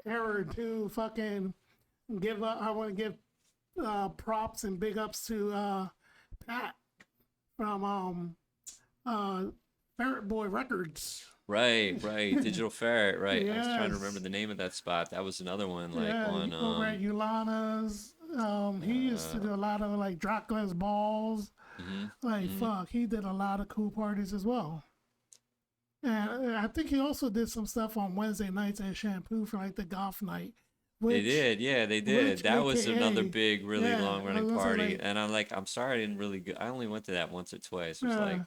era too, fucking give up. I want to give props and big ups to Pat from uh, Ferret Boy Records. Right, right. Digital Ferret, right. I was trying to remember Yes, the name of that spot. That was another one, like yeah. on Over at Ulana's, he used to uh do a lot of like Dracula's balls. mhm, Like mhm. fuck, he did a lot of cool parties as well. And I think he also did some stuff on Wednesday nights at Shampoo for like the golf night, They which did, yeah, they did. which That was another AKA, big, really yeah, long I running was gonna say party. And I'm sorry I didn't really go. I only went to that once or twice. I was uh, like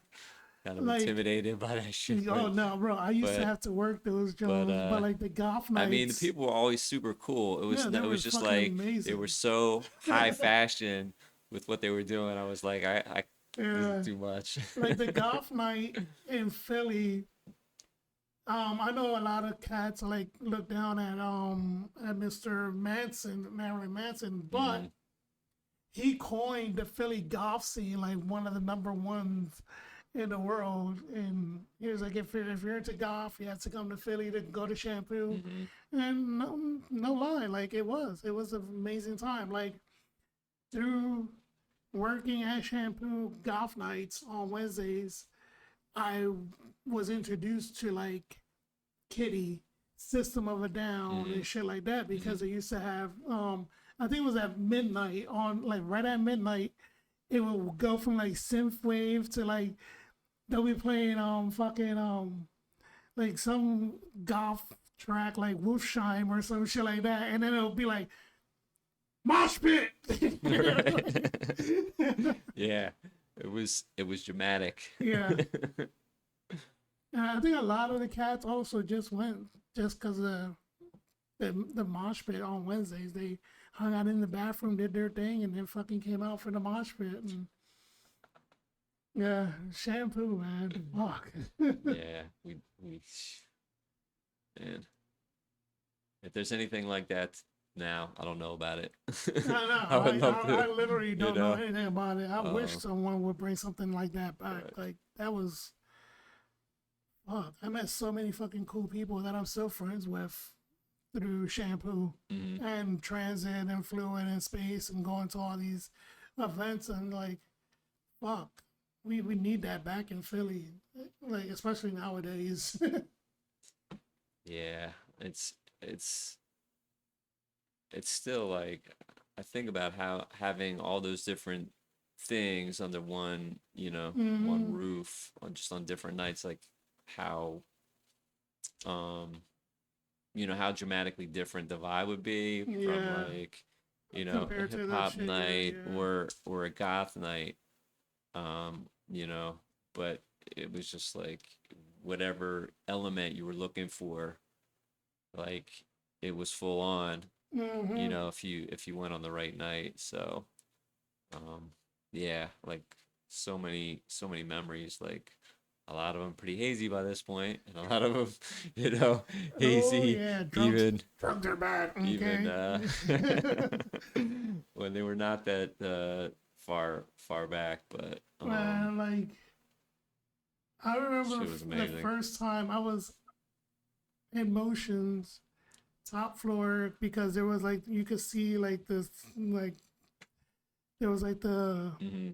kind of like, intimidated by that shit, oh no, bro, I used to but have to work those but Jones, but like the golf I mean, the nights, people were always super cool. yeah, they It were was just fucking like they were amazing. so high fashion with what they were doing. I was like, I this is Yeah, too much. like the golf night in Philly. I know a lot of cats like look down at Mr. Manson, Marilyn Manson, but Hmm. he coined the Philly golf scene like one of the number ones in the world. And he was like, if you're into golf, you have to come to Philly to go to Shampoo. Hmm. And no lie, like it was an amazing time. Like through working at Shampoo golf nights on Wednesdays, I was introduced to like Kitty, System of a Down, Hmm. and shit like that Hmm. because they used to have I think it was at midnight on like right at midnight it would go from like synth wave to like they'll be playing fucking like some golf track like Wolfsheim or some shit like that, and then it'll be like mosh pit. Yeah, it was dramatic. Yeah, and I think a lot of the cats also just went just because of the mosh pit on Wednesdays. They hung out in the bathroom, did their thing, and then fucking came out for the mosh pit. And yeah, Shampoo, man, fuck. Yeah, we man. If there's anything like that now, I don't know about it. I know. I would love I to, literally you don't know know. anything about it. I wish Um, someone would bring something like that back. right. Like that was fuck. I met so many fucking cool people that I'm still friends with through Shampoo Hmm. and Transit and Fluid and Space and going to all these events and like fuck. We need that back in Philly. Like especially nowadays. Yeah, it's it's still like I think about how having all those different things under one, one Mm-hmm. roof on different nights, like how um how dramatically different the vibe would be from Yeah. like, a Compared hip to the hop shit, yeah, night yeah. or a goth night. Um, but it was just like whatever element you were looking for, like it was full on, Mm-hmm. if you went on the right night. So, um, yeah, like so many memories, like a lot of them pretty hazy by this point, and a lot of them, Oh hazy yeah, drugs. even Drugs are bad. even Okay. when they were not that far back, but Like I remember shit was the amazing. first time I was in Motions top floor because there was like you could see like this like there was like the Hmm.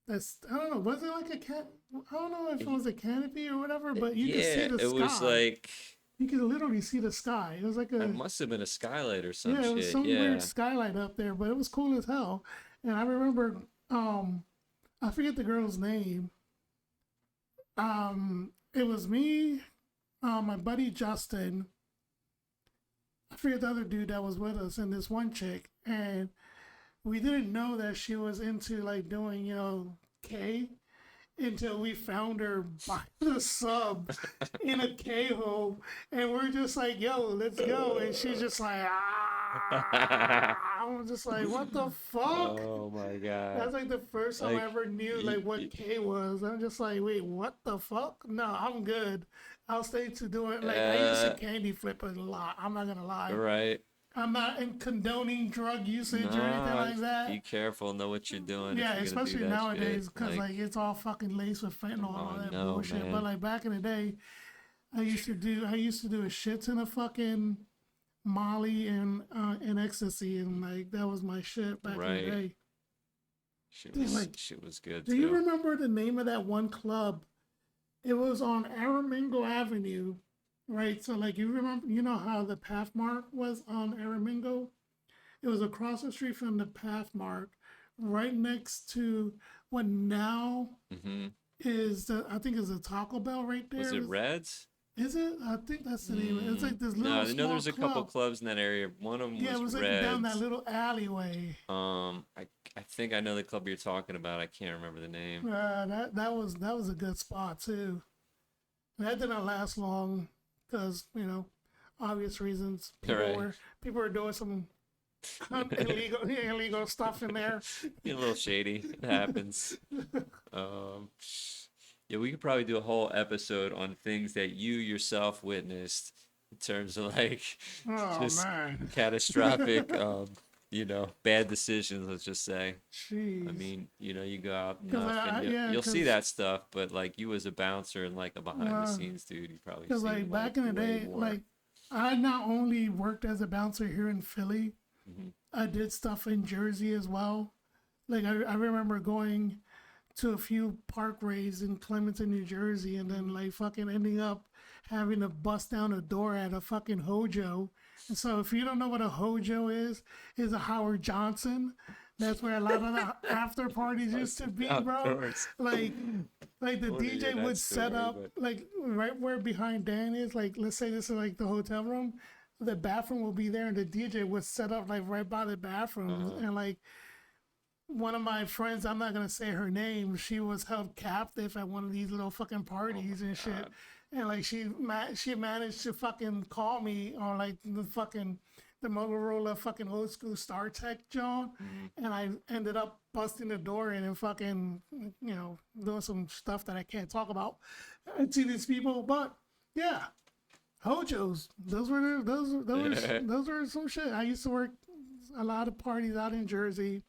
that's I don't know, was it like a cat, I don't know if it was a canopy or whatever, but you could see Yeah, the it was sky. like You could literally see the sky. It was like it a must have been a skylight or some yeah, it was shit. some weird Yeah. skylight up there, but it was cool as hell. And I remember um I forget the girl's name. It was me, my buddy Justin, I forget the other dude that was with us, and this one chick, and we didn't know that she was into like doing, K until we found her by the sub in a K hole, and we're just like, yo, let's go. And she's just like, ah. I'm just like, what the fuck? Oh my God. That's like the first time I Like ever knew y- like what y- K was. I'm just like, wait, what the fuck? No, I'm good. I'll stay to doing like I used to uh candy flip a lot. I'm not gonna lie. right. I'm not in condoning drug usage or anything Nah, like be that. careful, know what you're doing if Yeah, you're gonna do especially that shit. nowadays because Like, like it's all fucking laced with fentanyl and oh all that no, bullshit. But man. like back in the day, I used to do a shit ton of fucking Molly and ecstasy, and like that was my shit back in the Right. day. Shit Damn, was like, shit was good do you too. remember the name of that one club? It was on Aramingo Avenue, right? So like you remember, you know how the Pathmark was on Aramingo? It was across the street from the Pathmark, right next to what now Hmm. is the I think is a Taco Bell right Was there. it Reds? Is it? I think that's the name. It's like this No, little I know small there's a couple club. clubs in that area. One of them Yeah, it was was like down that Reds. little alleyway. I think I know the club you're talking about. I can't remember the name. That was a good spot too. That didn't last long because obvious reasons. All People right. were people were doing some illegal stuff in there. Get a little shady. It happens. Um, yeah, we could probably do a whole episode on things that you yourself witnessed in terms of like Oh just man. catastrophic, bad decisions, let's just say. I Jeez. mean, you go out Cause enough and I you, yeah, you'll see cause that stuff, but like you as a bouncer and like a behind the uh, scenes dude, you probably cause seen like like back in the way day, more. like I not only worked as a bouncer here in Philly, Hmm. I did stuff in Jersey as well. Like I remember going to a few park raves in Clementon, New Jersey, and then like fucking ending up having to bust down a door at a fucking hojo. And so if you don't know what a hojo is a Howard Johnson. That's where a lot of the after parties used to be, bro. Outdoors. Like like the I want to hear DJ that would set story, up but like right where behind Dan is, like let's say this is like the hotel room. The bathroom will be there and the DJ would set up like right by the bathroom uh-huh. and like one of my friends, I'm not gonna say her name, she was held captive at one of these little fucking Oh parties and my shit. God. And like she managed to fucking call me on like the Motorola fucking old school StarTech John, Hmm. and I ended up busting the door in and fucking doing some stuff that I can't talk about to these people. But yeah, hojos. Those were some shit. I used to work a lot of parties out in Jersey.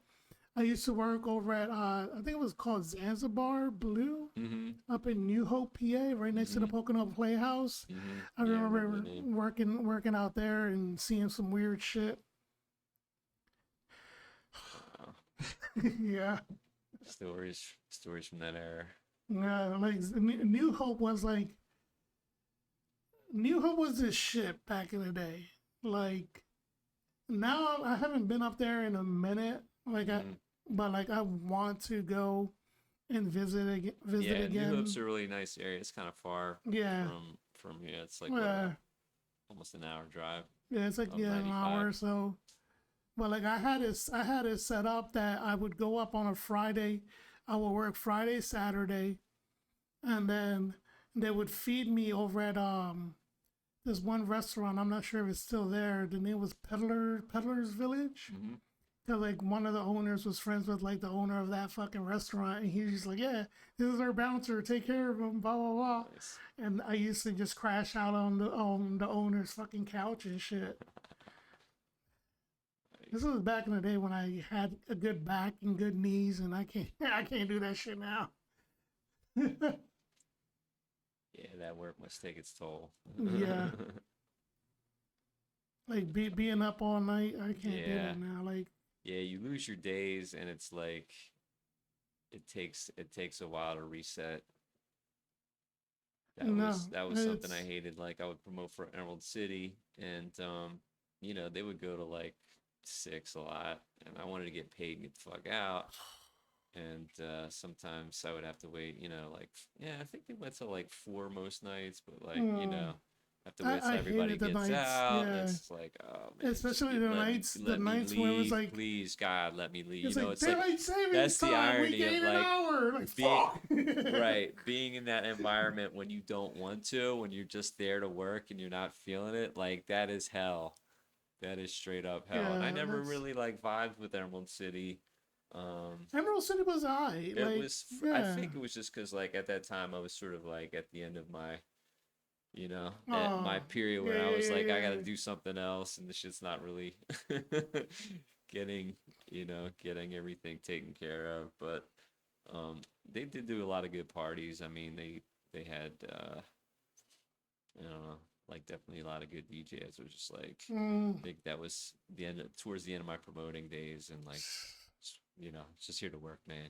I used to work over at I think it was called Zanzibar Blue Hmm. up in New Hope, PA, right next to the Hmm. Pocono Playhouse. Hmm. I Yeah, I remember the remember name. working out there and seeing some weird shit. Wow. Yeah, Stories from that era. yeah. Like New Hope was like New Hope was this shit back in the day. Like now I haven't been up there in a minute. Like Hmm. but like I want to go and visit Yeah, New again. Hope's a really nice area. It's kind of far Yeah, from here. It's like what yeah, almost an hour drive yeah. It's like of yeah, an hour 95. or so. But like I had it set up that I would go up on a Friday. I would work Friday, Saturday, and then they would feed me over at this one restaurant. I'm not sure if it's still there. The name was Peddler's Village. Mm-hmm. Cause like one of the owners was friends with like the owner of that fucking restaurant, and he's just like, "Yeah, this is our bouncer. Take care of him." Blah blah blah. Nice. And I used to just crash out on the owner's fucking couch and shit. This was back in the day when I had a good back and good knees, and I can't I can't do that shit now. Yeah, that work must take its toll. Yeah. Like being up all night, I can't do Yeah. that now. Like Yeah, you lose your days, and it's like it takes a while to reset. no, That was something I it's hated. Like I would promote for Emerald City, and they would go to like 6 a lot, and I wanted to get paid and get the fuck out. And sometimes I would have to wait. Like yeah, I think they went to like 4 most nights, but like mm, have to wait till I everybody hated the gets nights. out. And Yeah, it's just like, oh man, especially the let me nights where it was leave, like please, God, let me leave. it's like It's like daylight savings that's the time. We irony of gained an like hour. Like being fuck. right, being in that environment when you don't want to, when you're just there to work and you're not feeling it, like that is hell. That is straight up hell. And I Yeah, never that's really like vibed with Emerald City. Emerald City was I It like was, I yeah. think it was just because like at that time I was sort of like at the end of my, at my Oh period yeah where I yeah was yeah like, I yeah. gotta do something else, and the shit's not really getting, getting everything taken care of. But they did do a lot of good parties. I mean, they had, I don't know, like definitely a lot of good DJs. It was just like, I Mm. think that was towards the end of my promoting days, and like, it's just here to work, man.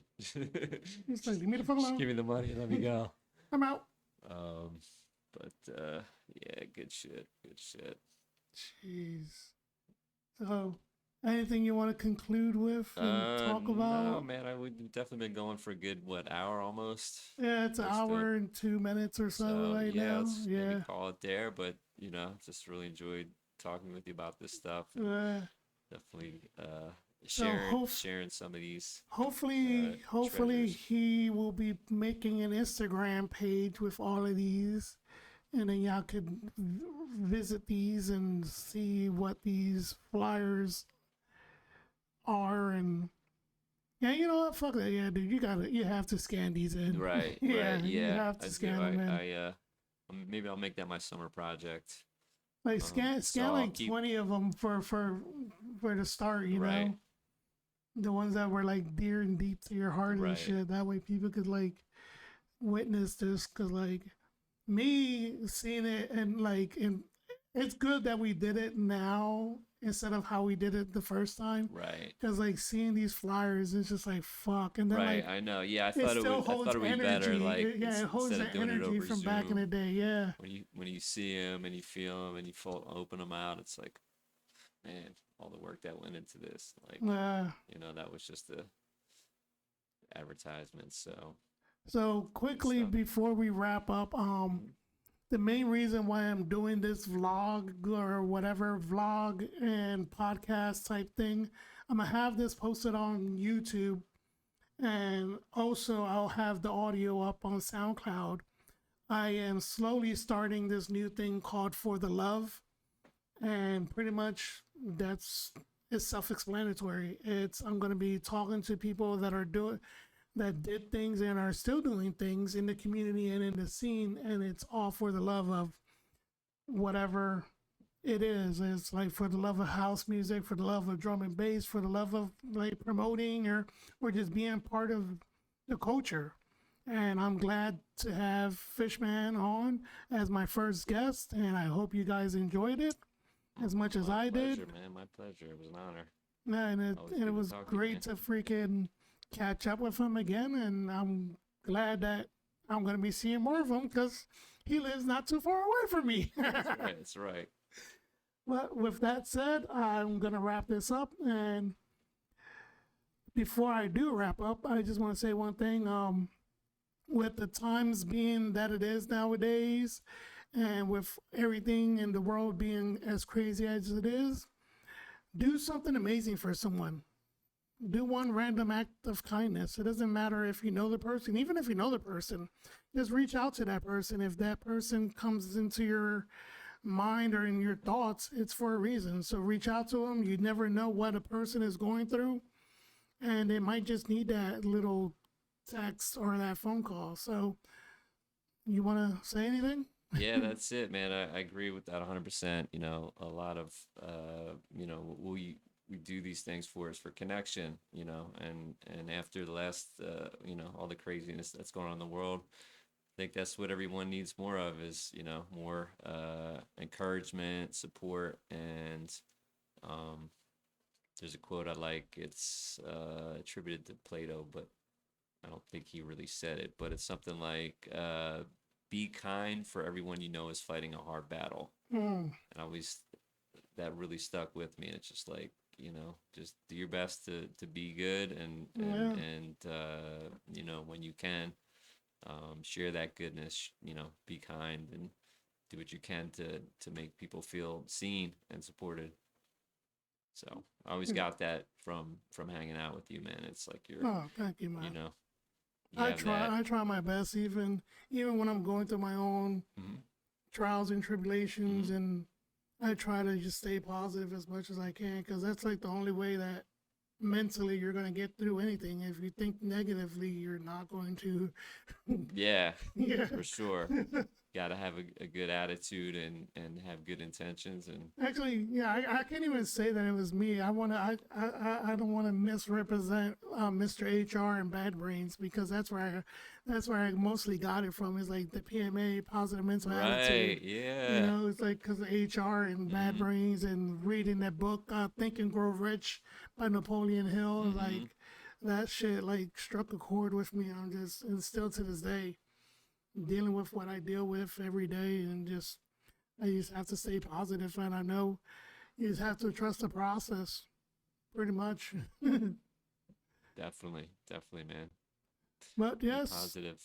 It's like leave me the fuck Just alone. give me the money and let me go. I'm out. Um, but yeah, good shit, good shit. Jeez. So, anything you want to conclude with and talk No, about? man, we've definitely been going for a good hour almost, Yeah, it's an close to. hour and 2 minutes or so So right yeah, now. let's maybe Yeah. call it there. But just really enjoyed talking with you about this stuff, and Uh, definitely so sharing some of these hopefully treasures. he will be making an Instagram page with all of these, and then y'all could visit these and see what these flyers are. And yeah, you know what? Fuck that. Yeah, dude, you have to scan these in. Right, Yeah, right, you yeah, have I to do. scan them in. Maybe I'll make that my summer project. Like So scan I'll like keep 20 of them for the start. right, The ones that were like dear and deep to your heart and right, shit. That way people could like witness this. Cause like me seeing it and it's good that we did it now instead of how we did it the first time. right, Cause like seeing these flyers, it's just like fuck. And then right. like I know. Yeah, I it thought it still would. I holds thought it would be better, energy. like Yeah, it holds instead the of doing it energy over from back in the Zoom. day. Yeah. When you see them and you feel them and you open them out, it's like, man, all the work that went into this. Like, Uh, that was just the advertisement. So so good quickly stuff. before we wrap up, Mhm. the main reason why I'm doing this vlog or whatever vlog and podcast type thing, I'm gonna have this posted on YouTube, and also I'll have the audio up on SoundCloud. I am slowly starting this new thing called For the Love, and pretty much it's self-explanatory. I'm gonna be talking to people that did things and are still doing things in the community and in the scene, and it's all for the love of whatever it is. It's like for the love of house music, for the love of drum and bass, for the love of like promoting or just being part of the culture. And I'm glad to have Fishman on as my first guest, and I hope you guys enjoyed it as much as My I pleasure, did. man. My pleasure. It was an honor. Yeah, Always and it good to was talk to you, great man. to freaking catch up with him again, and I'm glad that I'm gonna be seeing more of him because he lives not too far away from me. That's right. That's right. But with that said, I'm gonna wrap this up, and before I do wrap up, I just want to say one thing. With the times being that it is nowadays, and with everything in the world being as crazy as it is, do something amazing for someone. Do one random act of kindness. It doesn't matter if you know the person, even if you know the person, just reach out to that person. If that person comes into your mind or in your thoughts, it's for a reason. So reach out to them. You never know what a person is going through, and they might just need that little text or that phone call. So you want to say anything? Yeah, that's it, man. I agree with that 100%. You know, a lot of, we do these things for is for connection, and after the last, all the craziness that's going on in the world, I think that's what everyone needs more of is, more encouragement, support, and there's a quote I like. It's attributed to Plato, but I don't think he really said it, but it's something like, be kind, for everyone you know is fighting a hard battle. Mm. And I always, that really stuck with me. And it's just like, just do your best to be good Yeah. when you can, share that goodness, be kind and do what you can to make people feel seen and supported. So I always got that from hanging out with you, man. It's like Oh, thank you, man. you know, you have that. I try my best, even when I'm going through my own Mhm. trials and tribulations, Mhm. and I try to just stay positive as much as I can, because that's like the only way that mentally you're going to get through anything. If you think negatively, you're not going to. Yeah, Yeah. for sure. Got to have a good attitude and have good intentions and Actually, yeah, I can't even say that it was me. I don't want to misrepresent Mr. HR and Bad Brains, because that's where I mostly got it from. Is like the PMA, positive mental attitude. right. Yeah. It's like because of HR and Bad Mhm. Brains and reading that book, Think and Grow Rich by Napoleon Hill. Mhm. Like that shit like struck a chord with me. And still to this day, dealing with what I deal with every day, and just I just have to stay positive, and I know you just have to trust the process, pretty much. Definitely, man. But Be yes, positive.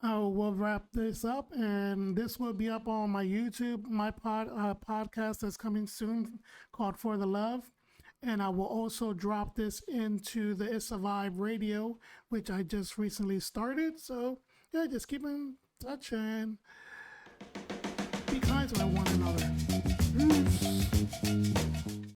I will wrap this up, and this will be up on my YouTube, my podcast that's coming soon, called For the Love, and I will also drop this into the It's a Vibe Radio, which I just recently started. So yeah, just keep in touch and be kind to one another. Peace.